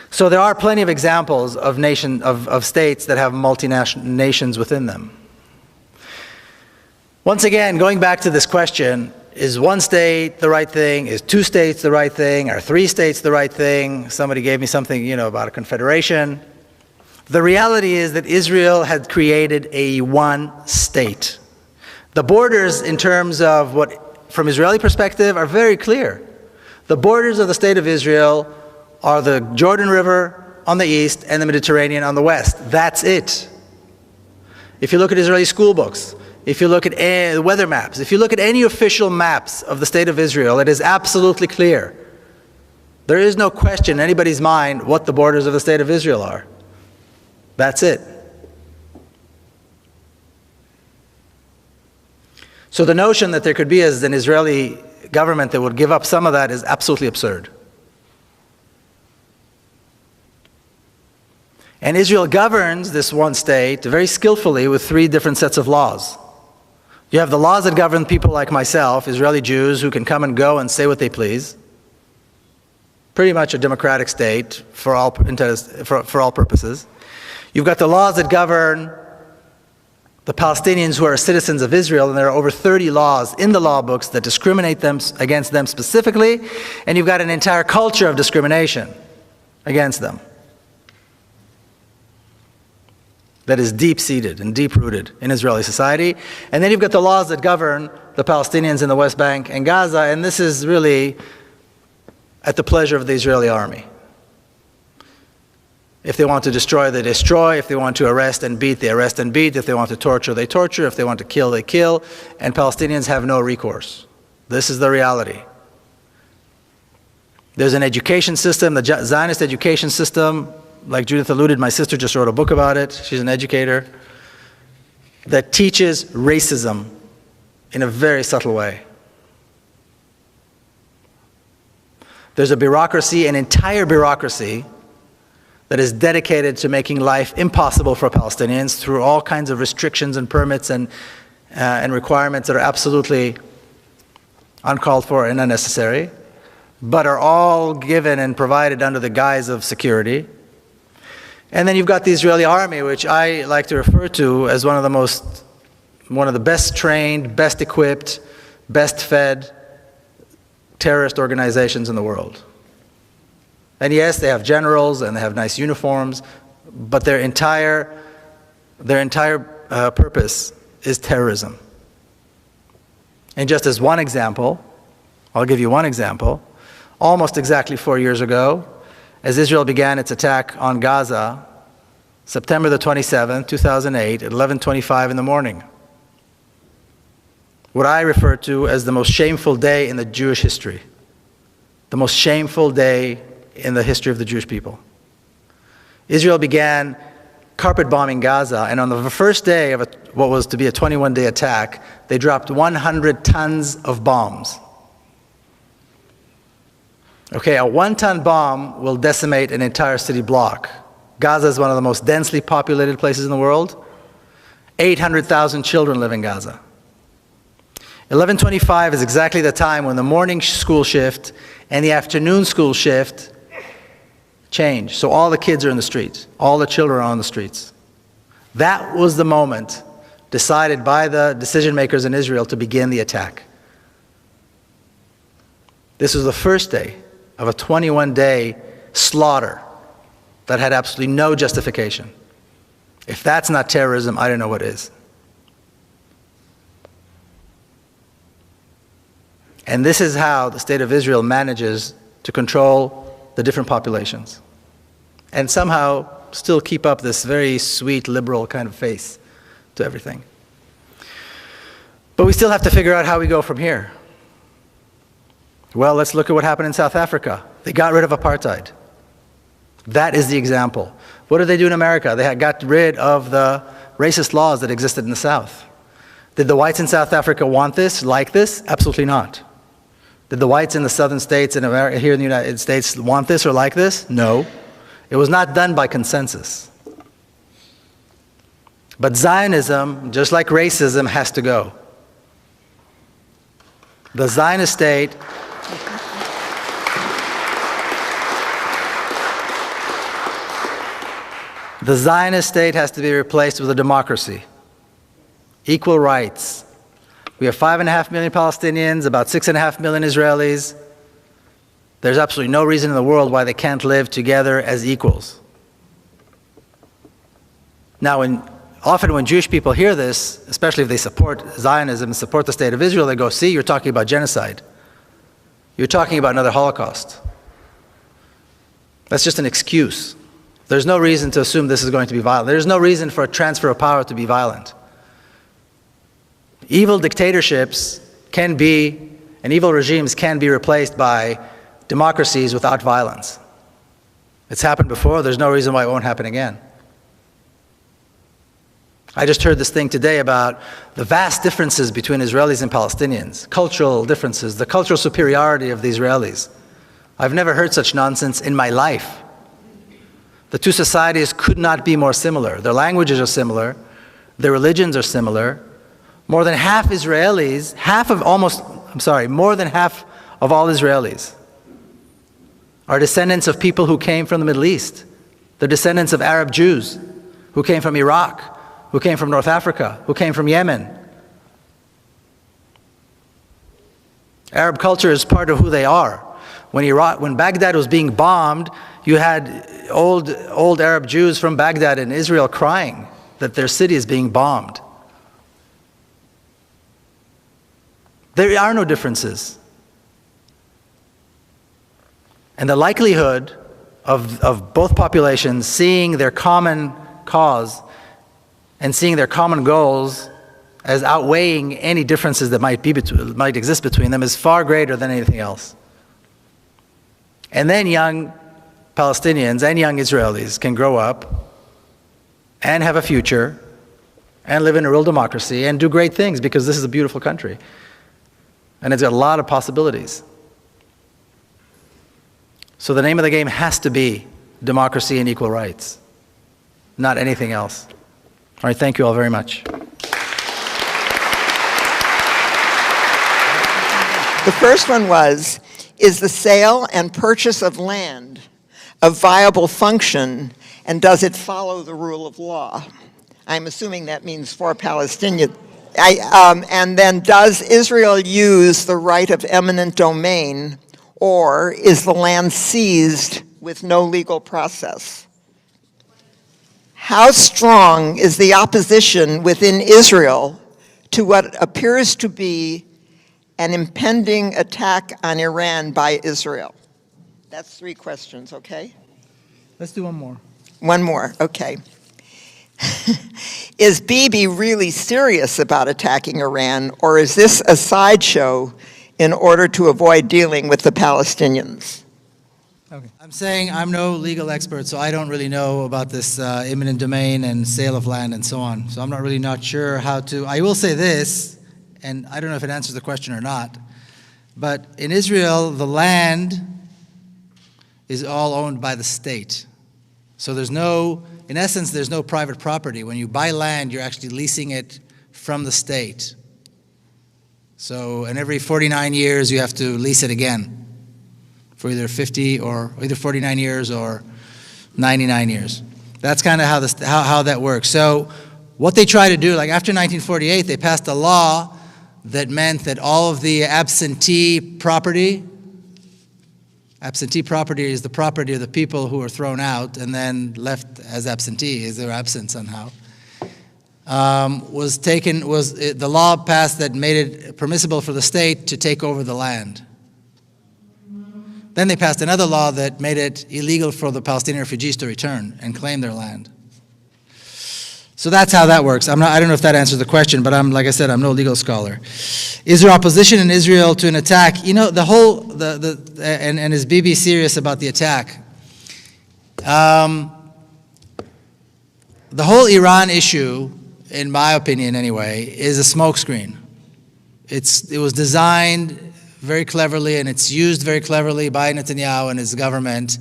A: So there are plenty of examples of states that have multinational nations within them. Once again, going back to this question, is one state the right thing? Is two states the right thing? Are three states the right thing? Somebody gave me something, about a confederation. The reality is that Israel had created a one state. The borders in terms of from Israeli perspective are very clear. The borders of the State of Israel are the Jordan River on the east and the Mediterranean on the west. That's it. If you look at Israeli school books, if you look at the weather maps, if you look at any official maps of the State of Israel, it is absolutely clear. There is no question in anybody's mind what the borders of the State of Israel are. That's it. So the notion that there could be an Israeli government that would give up some of that is absolutely absurd. And Israel governs this one state very skillfully with 3 different sets of laws. You have the laws that govern people like myself, Israeli Jews, who can come and go and say what they please. Pretty much a democratic state for all purposes. You've got the laws that govern the Palestinians who are citizens of Israel, and there are over 30 laws in the law books that discriminate against them specifically, and you've got an entire culture of discrimination against them that is deep-seated and deep-rooted in Israeli society. And then you've got the laws that govern the Palestinians in the West Bank and Gaza, and this is really at the pleasure of the Israeli army. If they want to destroy, they destroy. If they want to arrest and beat, they arrest and beat. If they want to torture, they torture. If they want to kill, they kill. And Palestinians have no recourse. This is the reality. There's an education system, the Zionist education system. Like Judith alluded, my sister just wrote a book about it. She's an educator that teaches racism in a very subtle way. There's a bureaucracy, an entire bureaucracy, that is dedicated to making life impossible for Palestinians through all kinds of restrictions and permits and requirements that are absolutely uncalled for and unnecessary, but are all given and provided under the guise of security. And then you've got the Israeli army, which I like to refer to as one of the best trained, best equipped, best fed terrorist organizations in the world. And yes, they have generals and they have nice uniforms, but their entire purpose is terrorism. And just as one example, I'll give you one example. Almost exactly 4 years ago, as Israel began its attack on Gaza, September the 27th, 2008, at 11:25 in the morning, what I refer to as the most shameful day in the Jewish history, the most shameful day in the history of the Jewish people. Israel began carpet bombing Gaza, and on the first day of what was to be a 21-day attack, they dropped 100 tons of bombs. Okay, a 1-ton bomb will decimate an entire city block. Gaza is one of the most densely populated places in the world. 800,000 children live in Gaza. 11:25 is exactly the time when the morning school shift and the afternoon school shift change. So all the kids are in the streets. All the children are on the streets. That was the moment decided by the decision makers in Israel to begin the attack. This was the first day of a 21-day slaughter that had absolutely no justification. If that's not terrorism, I don't know what is. And this is how the State of Israel manages to control the different populations and somehow still keep up this very sweet, liberal kind of face to everything. But we still have to figure out how we go from here. Well, let's look at what happened in South Africa. They got rid of apartheid. That is the example. What did they do in America? They got rid of the racist laws that existed in the South. Did the whites in South Africa want this, like this? Absolutely not. Did the whites in the southern states in America, here in the United States, want this or like this? No. It was not done by consensus. But Zionism, just like racism, has to go. The Zionist state has to be replaced with a democracy. Equal rights. We have 5.5 million Palestinians, about 6.5 million Israelis. There's absolutely no reason in the world why they can't live together as equals. Now, often when Jewish people hear this, especially if they support Zionism and support the State of Israel, they go, see, you're talking about genocide. you're talking about another Holocaust. That's just an excuse. There's no reason to assume this is going to be violent. There's no reason for a transfer of power to be violent. Evil dictatorships can be, and evil regimes can be replaced by democracies without violence. It's happened before. There's no reason why it won't happen again. I just heard this thing today about the vast differences between Israelis and Palestinians, cultural differences, the cultural superiority of the Israelis. I've never heard such nonsense in my life. The two societies could not be more similar. Their languages are similar. Their religions are similar. More than half Israelis, more than half of all Israelis are descendants of people who came from the Middle East. They're descendants of Arab Jews who came from Iraq, who came from North Africa, who came from Yemen. Arab culture is part of who they are. When Baghdad was being bombed, you had old Arab Jews from Baghdad in Israel crying that their city is being bombed. There are no differences. And the likelihood of both populations seeing their common cause and seeing their common goals as outweighing any differences that might exist between them is far greater than anything else. And then young Palestinians and young Israelis can grow up and have a future and live in a real democracy and do great things, because this is a beautiful country. And it's got a lot of possibilities. So the name of the game has to be democracy and equal rights, not anything else. All right, thank you all very much.
D: The first one was, is the sale and purchase of land a viable function, and does it follow the rule of law? I'm assuming that means for Palestinians. And then, does Israel use the right of eminent domain, or is the land seized with no legal process? How strong is the opposition within Israel to what appears to be an impending attack on Iran by Israel? That's 3 questions, okay?
A: Let's do one more.
D: One more, okay. Is Bibi really serious about attacking Iran, or is this a sideshow in order to avoid dealing with the Palestinians?
A: Okay. I'm saying I'm no legal expert, so I don't really know about this eminent domain and sale of land and so on. So I'm not sure how to. I will say this, and I don't know if it answers the question or not, but in Israel, the land is all owned by the state. So in essence, there's no private property. When you buy land, you're actually leasing it from the state. So, and every 49 years, you have to lease it again for either 49 years or 99 years. That's kind of how that works. So what they try to do, like after 1948, they passed a law that meant that all of the absentee property is the property of the people who were thrown out and then left as absentees, they were absent somehow. The law passed that made it permissible for the state to take over the land. Then they passed another law that made it illegal for the Palestinian refugees to return and claim their land. So that's how that works. I don't know if that answers the question, but like I said, I'm no legal scholar. Is there opposition in Israel to an attack? You know, and is Bibi serious about the attack? The whole Iran issue, in my opinion anyway, is a smokescreen. It was designed very cleverly, and it's used very cleverly by Netanyahu and his government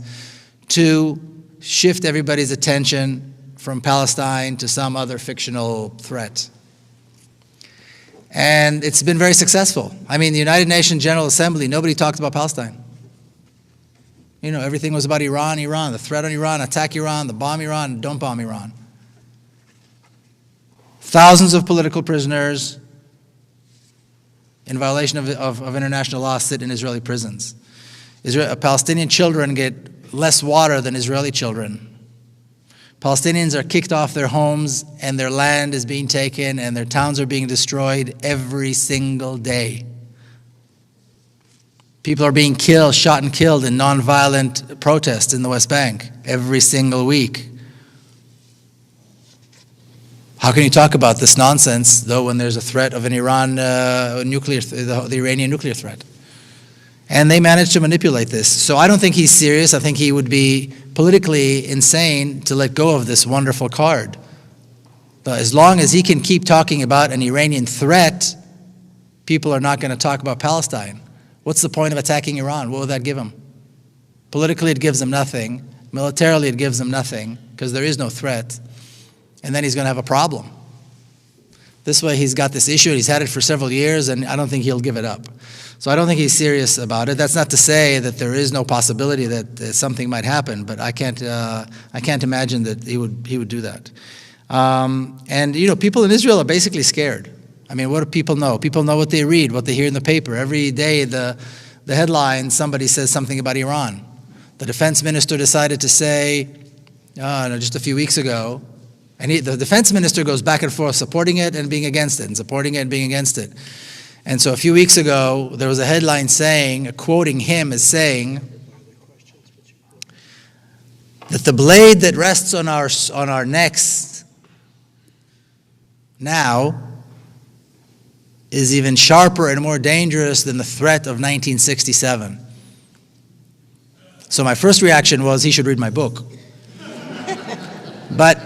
A: to shift everybody's attention from Palestine to some other fictional threat. And it's been very successful. I mean, the United Nations General Assembly, nobody talked about Palestine. You know, everything was about Iran, the threat on Iran, attack Iran, the bomb Iran, don't bomb Iran. Thousands of political prisoners in violation of international law sit in Israeli prisons. Palestinian children get less water than Israeli children. Palestinians are kicked off their homes and their land is being taken and their towns are being destroyed every single day. People are being killed, shot and killed in nonviolent protests in the West Bank every single week. How can you talk about this nonsense, though, when there's a threat of an the Iranian nuclear threat? And they managed to manipulate this. So I don't think he's serious. I think he would be politically insane to let go of this wonderful card. But as long as he can keep talking about an Iranian threat, people are not going to talk about Palestine. What's the point of attacking Iran? What will that give him? Politically, it gives him nothing. Militarily, it gives him nothing, because there is no threat. And then he's going to have a problem. This way, he's got this issue, and he's had it for several years, and I don't think he'll give it up. So I don't think he's serious about it. That's not to say that there is no possibility that something might happen, but I can't imagine that he would do that. And you know, people in Israel are basically scared. I mean, what do people know? People know what they read, what they hear in the paper. Every day, the headline, somebody says something about Iran. The defense minister decided to say, just a few weeks ago, and the defense minister goes back and forth, supporting it and being against it, and supporting it and being against it. And so a few weeks ago, there was a headline saying, quoting him as saying, that the blade that rests on our necks now is even sharper and more dangerous than the threat of 1967. So my first reaction was, he should read my book. But,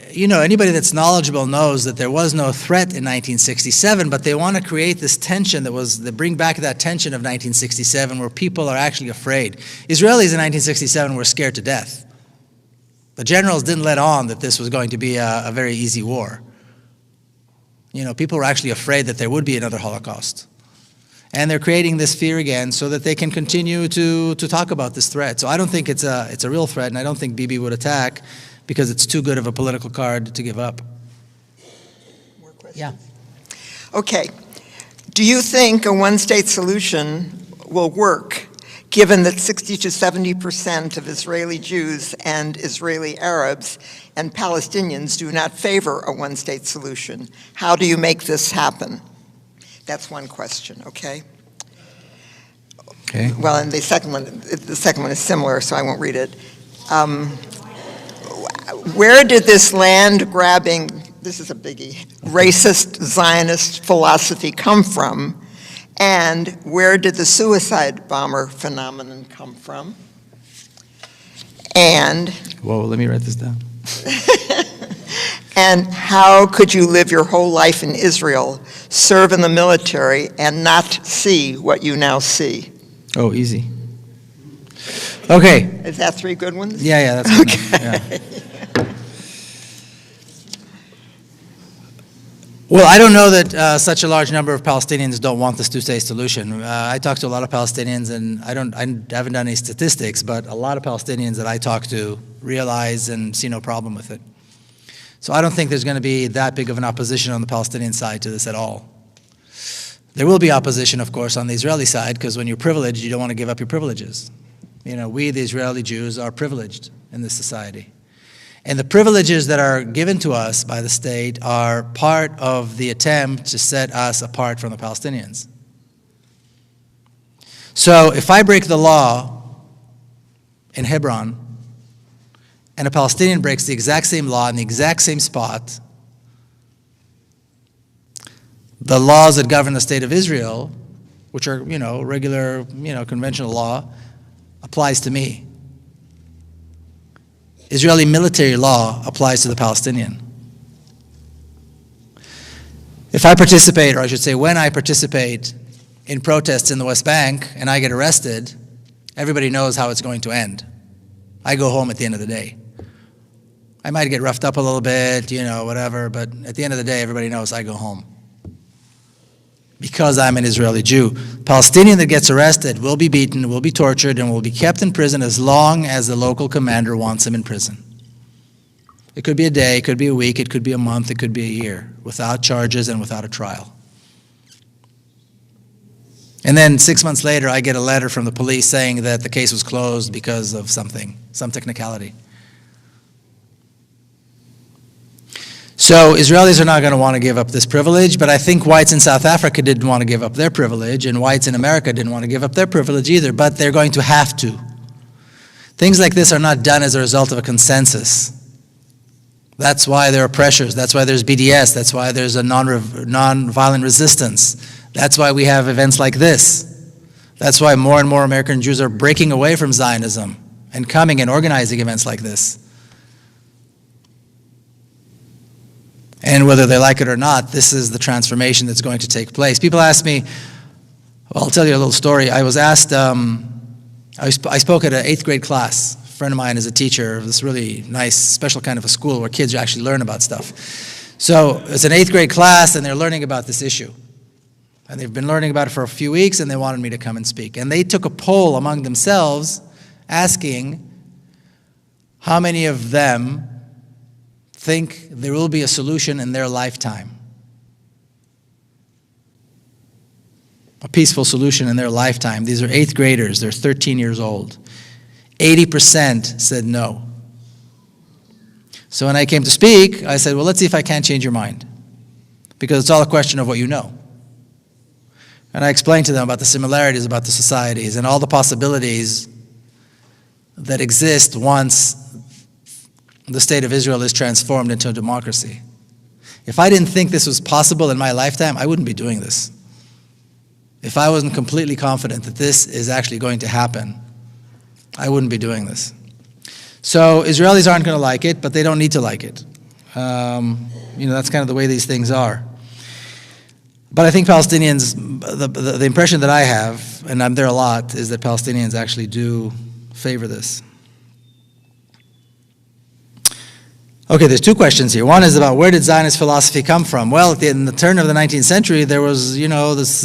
A: you know, anybody that's knowledgeable knows that there was no threat in 1967, but they want to create this tension they bring back that tension of 1967 where people are actually afraid. Israelis in 1967 were scared to death. The generals didn't let on that this was going to be a very easy war. You know, people were actually afraid that there would be another Holocaust. And they're creating this fear again so that they can continue to talk about this threat. So I don't think it's a real threat, and I don't think Bibi would attack because it's too good of a political card to give up.
D: More questions?
A: Yeah.
D: Okay. Do you think a one-state solution will work, given that 60 to 70% of Israeli Jews and Israeli Arabs and Palestinians do not favor a one-state solution? How do you make this happen? That's one question, okay?
A: Okay.
D: Well, and the second one is similar, so I won't read it. Where did this land-grabbing, this is a biggie, racist Zionist philosophy come from? And where did the suicide bomber phenomenon come from? And
A: Whoa, let me write this down.
D: and how could you live your whole life in Israel, serve in the military, and not see what you now see?
A: Oh, easy. Okay.
D: Is that three good ones?
A: Yeah, that's good enough. Yeah. Well, I don't know that such a large number of Palestinians don't want this two-state solution. I talk to a lot of Palestinians, and I haven't done any statistics, but a lot of Palestinians that I talk to realize and see no problem with it. So I don't think there's going to be that big of an opposition on the Palestinian side to this at all. There will be opposition, of course, on the Israeli side, because when you're privileged, you don't want to give up your privileges. You know, we, the Israeli Jews, are privileged in this society. And the privileges that are given to us by the state are part of the attempt to set us apart from the Palestinians. So if I break the law in Hebron, and a Palestinian breaks the exact same law in the exact same spot, the laws that govern the state of Israel, which are, regular, conventional law, applies to me. Israeli military law applies to the Palestinian. If I participate, or I should say when I participate in protests in the West Bank and I get arrested, everybody knows how it's going to end. I go home at the end of the day. I might get roughed up a little bit, whatever, but at the end of the day, everybody knows I go home. Because I'm an Israeli Jew. Palestinian that gets arrested will be beaten, will be tortured, and will be kept in prison as long as the local commander wants him in prison. It could be a day, it could be a week, it could be a month, it could be a year, without charges and without a trial. And then 6 months later, I get a letter from the police saying that the case was closed because of something, some technicality. So Israelis are not going to want to give up this privilege, but I think whites in South Africa didn't want to give up their privilege, and whites in America didn't want to give up their privilege either, but they're going to have to. Things like this are not done as a result of a consensus. That's why there are pressures. That's why there's BDS. That's why there's a non-violent resistance. That's why we have events like this. That's why more and more American Jews are breaking away from Zionism and coming and organizing events like this. And whether they like it or not, this is the transformation that's going to take place. People ask me, well, I'll tell you a little story. I was asked, I spoke at an 8th grade class. A friend of mine is a teacher of this really nice, special kind of a school where kids actually learn about stuff. So it's an 8th grade class, and they're learning about this issue. And they've been learning about it for a few weeks, and they wanted me to come and speak. And they took a poll among themselves asking how many of them think there will be a solution in their lifetime. A peaceful solution in their lifetime. These are 8th graders. They're 13 years old. 80% said no. So when I came to speak, I said, well, let's see if I can't change your mind. Because it's all a question of what you know. And I explained to them about the similarities about the societies and all the possibilities that exist once the state of Israel is transformed into a democracy. If I didn't think this was possible in my lifetime, I wouldn't be doing this. If I wasn't completely confident that this is actually going to happen, I wouldn't be doing this. So Israelis aren't going to like it, but they don't need to like it. That's kind of the way these things are. But I think Palestinians, the impression that I have, and I'm there a lot, is that Palestinians actually do favor this. Okay, there's 2 questions here. One is about where did Zionist philosophy come from? Well, in the turn of the 19th century, there was, this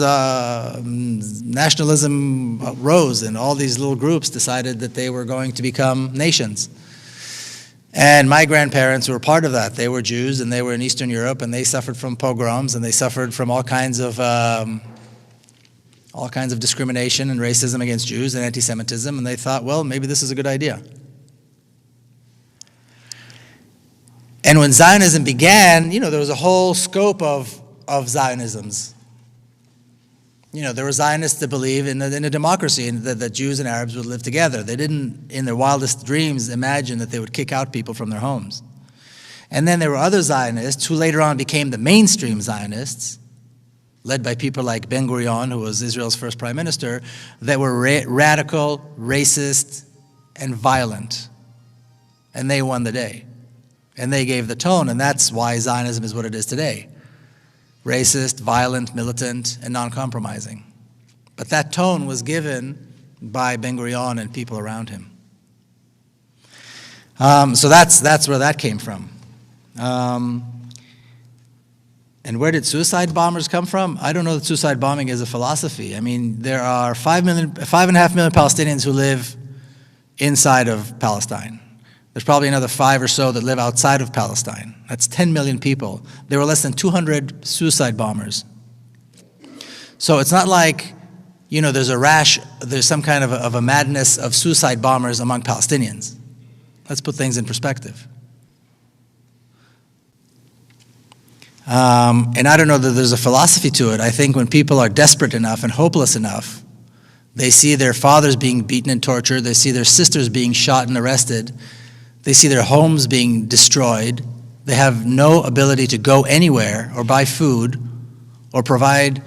A: nationalism rose, and all these little groups decided that they were going to become nations. And my grandparents were part of that. They were Jews, and they were in Eastern Europe, and they suffered from pogroms, and they suffered from all kinds of discrimination and racism against Jews and anti-Semitism, and they thought, well, maybe this is a good idea. And when Zionism began, there was a whole scope of Zionisms. There were Zionists that believe in a democracy and that Jews and Arabs would live together. They didn't, in their wildest dreams, imagine that they would kick out people from their homes. And then there were other Zionists who later on became the mainstream Zionists, led by people like Ben Gurion, who was Israel's first prime minister, that were radical, racist, and violent. And they won the day. And they gave the tone, and that's why Zionism is what it is today. Racist, violent, militant, and non-compromising. But that tone was given by Ben Gurion and people around him. So that's where that came from. And where did suicide bombers come from? I don't know that suicide bombing is a philosophy. I mean, there are 5.5 million Palestinians who live inside of Palestine. There's probably another 5 or so that live outside of Palestine. That's 10 million people. There were less than 200 suicide bombers. So it's not like, there's a rash, there's some kind of a madness of suicide bombers among Palestinians. Let's put things in perspective. And I don't know that there's a philosophy to it. I think when people are desperate enough and hopeless enough, they see their fathers being beaten and tortured, they see their sisters being shot and arrested, they see their homes being destroyed. They have no ability to go anywhere or buy food or provide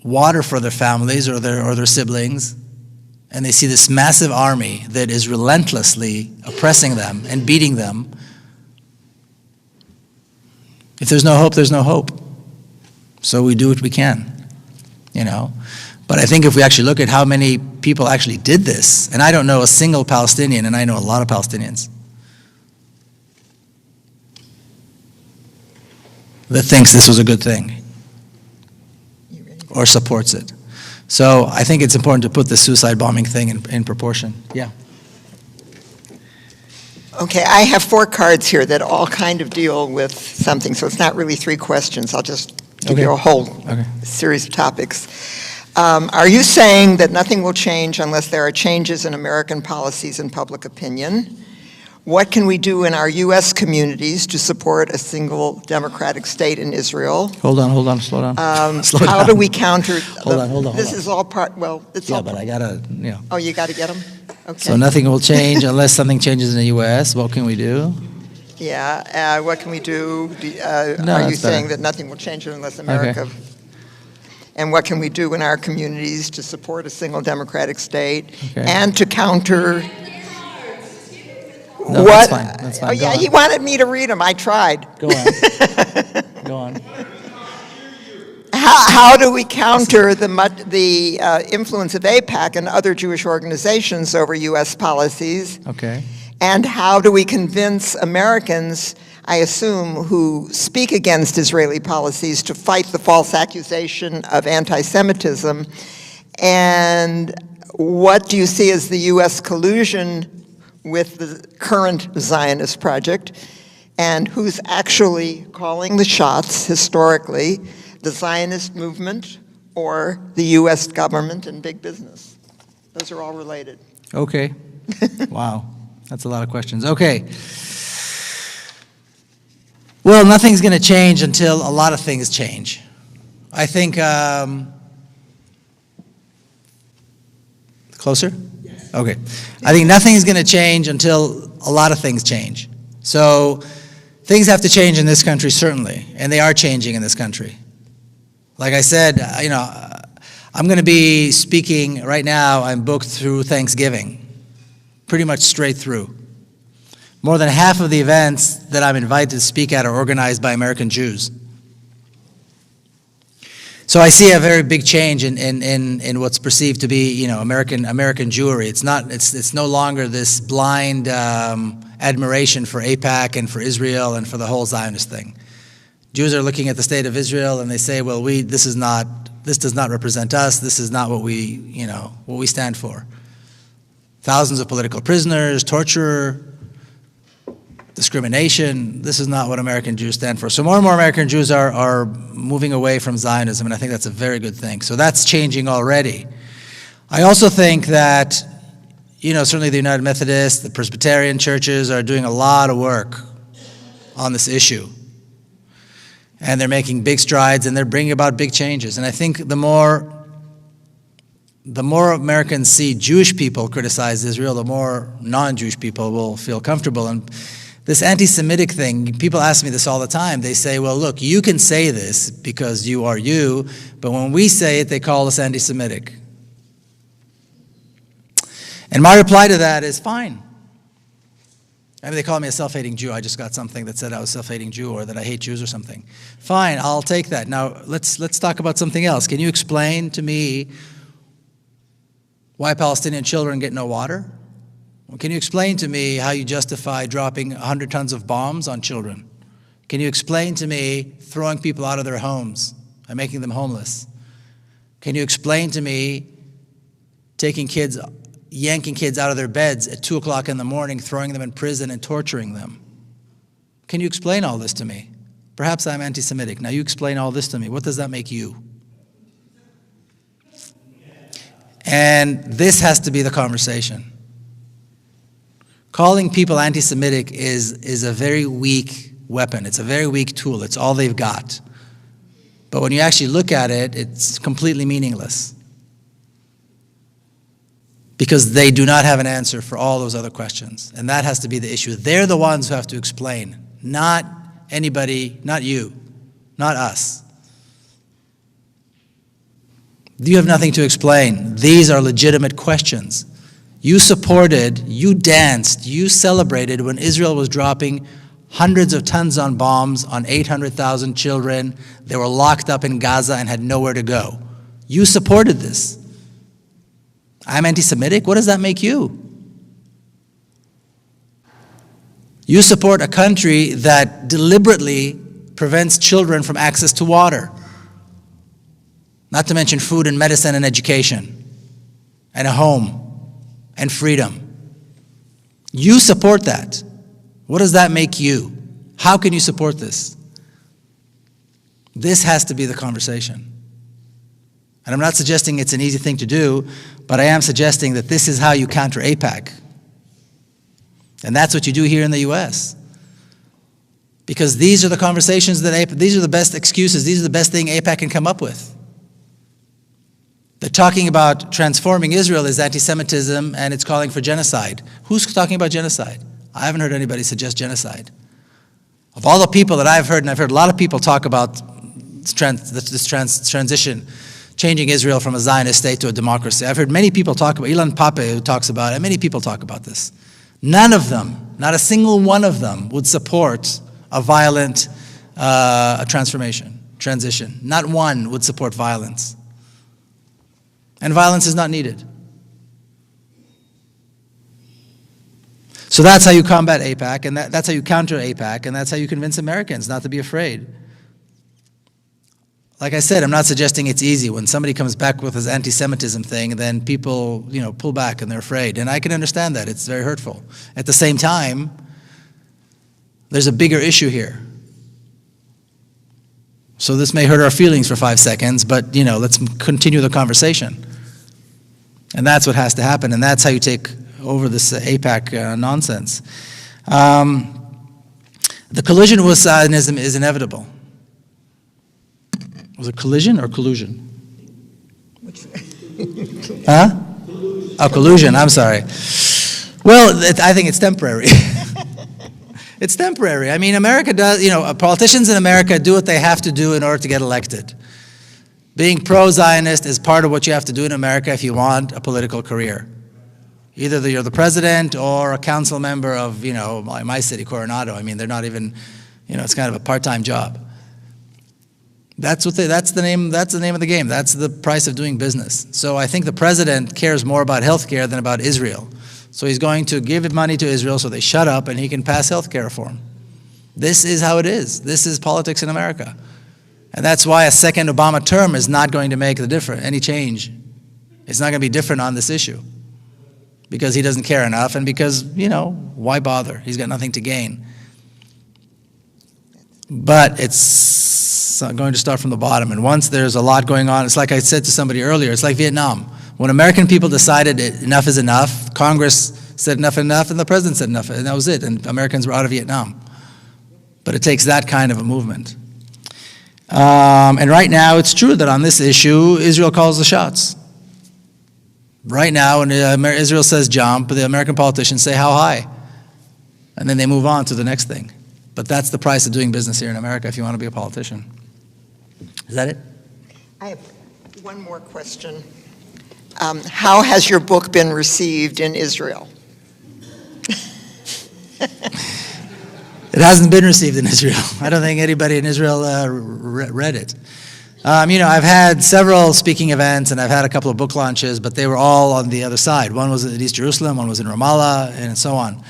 A: water for their families or their siblings. And they see this massive army that is relentlessly oppressing them and beating them. If there's no hope, there's no hope. So we do what we can, But I think if we actually look at how many people actually did this, and I don't know a single Palestinian, and I know a lot of Palestinians, that thinks this was a good thing or supports it. So I think it's important to put the suicide bombing thing in proportion. Yeah.
D: Okay, I have 4 cards here that all kind of deal with something, so it's not really 3 questions. I'll just give you a whole series of topics. Are you saying that nothing will change unless there are changes in American policies and public opinion? What can we do in our U.S. communities to support a single democratic state in Israel?
A: Hold on, slow down. Slow
D: How
A: down.
D: do we counter?
A: Hold on.
D: This is all part, well, it's
A: Yeah,
D: all.
A: but I gotta,
D: Oh, you got to get them? Okay.
A: So nothing will change unless something changes in the U.S. What can we do?
D: Yeah, what can we do?
A: No,
D: Are you
A: that's
D: saying
A: better.
D: that nothing will change unless America? And what can we do in our communities to support a single democratic state
A: Okay.
D: and to counter?
A: No,
D: what?
A: That's fine.
D: Oh,
A: Go
D: yeah,
A: on.
D: he wanted me to read them. I tried.
A: Go on. Go on.
D: How do we counter the influence of AIPAC and other Jewish organizations over U.S. policies?
A: Okay.
D: And how do we convince Americans, I assume, who speak against Israeli policies to fight the false accusation of anti-Semitism? And what do you see as the U.S. collusion with the current Zionist project? And who's actually calling the shots historically, the Zionist movement or the U.S. government and big business? Those are all related.
A: Okay. Wow. That's a lot of questions. Okay. Well, nothing's going to change until a lot of things change. I think, closer? Yes. Okay. I think nothing's going to change until a lot of things change. So things have to change in this country, certainly, and they are changing in this country. Like I said, I'm going to be speaking right now. I'm booked through Thanksgiving, pretty much straight through. More than half of the events that I'm invited to speak at are organized by American Jews. So I see a very big change in what's perceived to be, American Jewry. It's no longer this blind admiration for AIPAC and for Israel and for the whole Zionist thing. Jews are looking at the state of Israel and they say, well, this does not represent us. This is not what we stand for. Thousands of political prisoners, torture, discrimination. This is not what American Jews stand for. So more and more American Jews are moving away from Zionism, and I think that's a very good thing. So that's changing already. I also think that, certainly the United Methodists, the Presbyterian churches are doing a lot of work on this issue. And they're making big strides, and they're bringing about big changes. And I think the more Americans see Jewish people criticize Israel, the more non-Jewish people will feel comfortable. And this anti-Semitic thing, people ask me this all the time. They say, well, look, you can say this because you are you, but when we say it, they call us anti-Semitic. And my reply to that is, fine. I mean, they call me a self-hating Jew. I just got something that said I was a self-hating Jew or that I hate Jews or something. Fine, I'll take that. Now, let's talk about something else. Can you explain to me why Palestinian children get no water? Can you explain to me how you justify dropping 100 tons of bombs on children? Can you explain to me throwing people out of their homes and making them homeless? Can you explain to me yanking kids out of their beds at 2 o'clock in the morning, throwing them in prison and torturing them? Can you explain all this to me? Perhaps I'm anti-Semitic. Now you explain all this to me. What does that make you? And this has to be the conversation. Calling people anti-Semitic is a very weak weapon. It's a very weak tool. It's all they've got. But when you actually look at it, it's completely meaningless. Because they do not have an answer for all those other questions. And that has to be the issue. They're the ones who have to explain, not anybody, not you, not us. You have nothing to explain. These are legitimate questions. You supported, you danced, you celebrated when Israel was dropping hundreds of tons on bombs on 800,000 children. They were locked up in Gaza and had nowhere to go. You supported this. I'm anti-Semitic? What does that make you? You support a country that deliberately prevents children from access to water. Not to mention food and medicine and education and a home and freedom. You support that. What does that make you? How can you support this? This has to be the conversation. And I'm not suggesting it's an easy thing to do, but I am suggesting that this is how you counter AIPAC. And that's what you do here in the U.S. Because these are the conversations that these are the best excuses, these are the best thing AIPAC can come up with. They're talking about transforming Israel as anti-Semitism and it's calling for genocide. Who's talking about genocide? I haven't heard anybody suggest genocide. Of all the people that I've heard, and I've heard a lot of people talk about this transition, changing Israel from a Zionist state to a democracy. I've heard many people talk about, Ilan Pape who talks about it, many people talk about this. None of them, not a single one of them would support a violent transition. Not one would support violence. And violence is not needed. So that's how you combat AIPAC, and that's how you counter AIPAC, and that's how you convince Americans not to be afraid. Like I said, I'm not suggesting it's easy. When somebody comes back with this anti-Semitism thing, then people, pull back and they're afraid. And I can understand that. It's very hurtful. At the same time, there's a bigger issue here. So this may hurt our feelings for 5 seconds, but, let's continue the conversation. And that's what has to happen, and that's how you take over this AIPAC nonsense. The collision with Zionism is inevitable. Was it collision or collusion? Huh? Oh, collusion, I'm sorry. Well, I think it's temporary. It's temporary. I mean, America does, politicians in America do what they have to do in order to get elected. Being pro-Zionist is part of what you have to do in America if you want a political career. Either you're the president or a council member of, my city, Coronado. I mean, they're not even, it's kind of a part-time job. That's the name of the game. That's the price of doing business. So I think the president cares more about health care than about Israel. So he's going to give money to Israel so they shut up and he can pass health care reform. This is how it is. This is politics in America. And that's why a second Obama term is not going to make any change. It's not going to be different on this issue. Because he doesn't care enough and because, why bother? He's got nothing to gain. But it's going to start from the bottom. And once there's a lot going on, it's like I said to somebody earlier, it's like Vietnam. When American people decided enough is enough, Congress said enough, and the president said enough, and that was it. And Americans were out of Vietnam. But it takes that kind of a movement. And right now, it's true that on this issue, Israel calls the shots. Right now, when Israel says jump, the American politicians say how high. And then they move on to the next thing. But that's the price of doing business here in America if you want to be a politician. Is that it?
D: I have one more question. How has your book been received in Israel?
A: It hasn't been received in Israel. I don't think anybody in Israel read it. I've had several speaking events and I've had a couple of book launches, but they were all on the other side. One was in East Jerusalem, one was in Ramallah, and so on.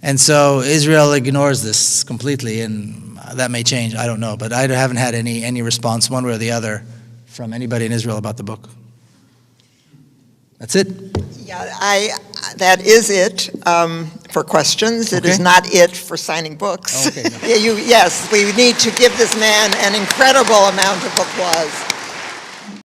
A: And so Israel ignores this completely, and that may change. I don't know, but I haven't had any response one way or the other from anybody in Israel about the book. That's it.
D: Yeah, that is it for questions. It is not it for signing books.
A: Okay, no.
D: Yes, we need to give this man an incredible amount of applause.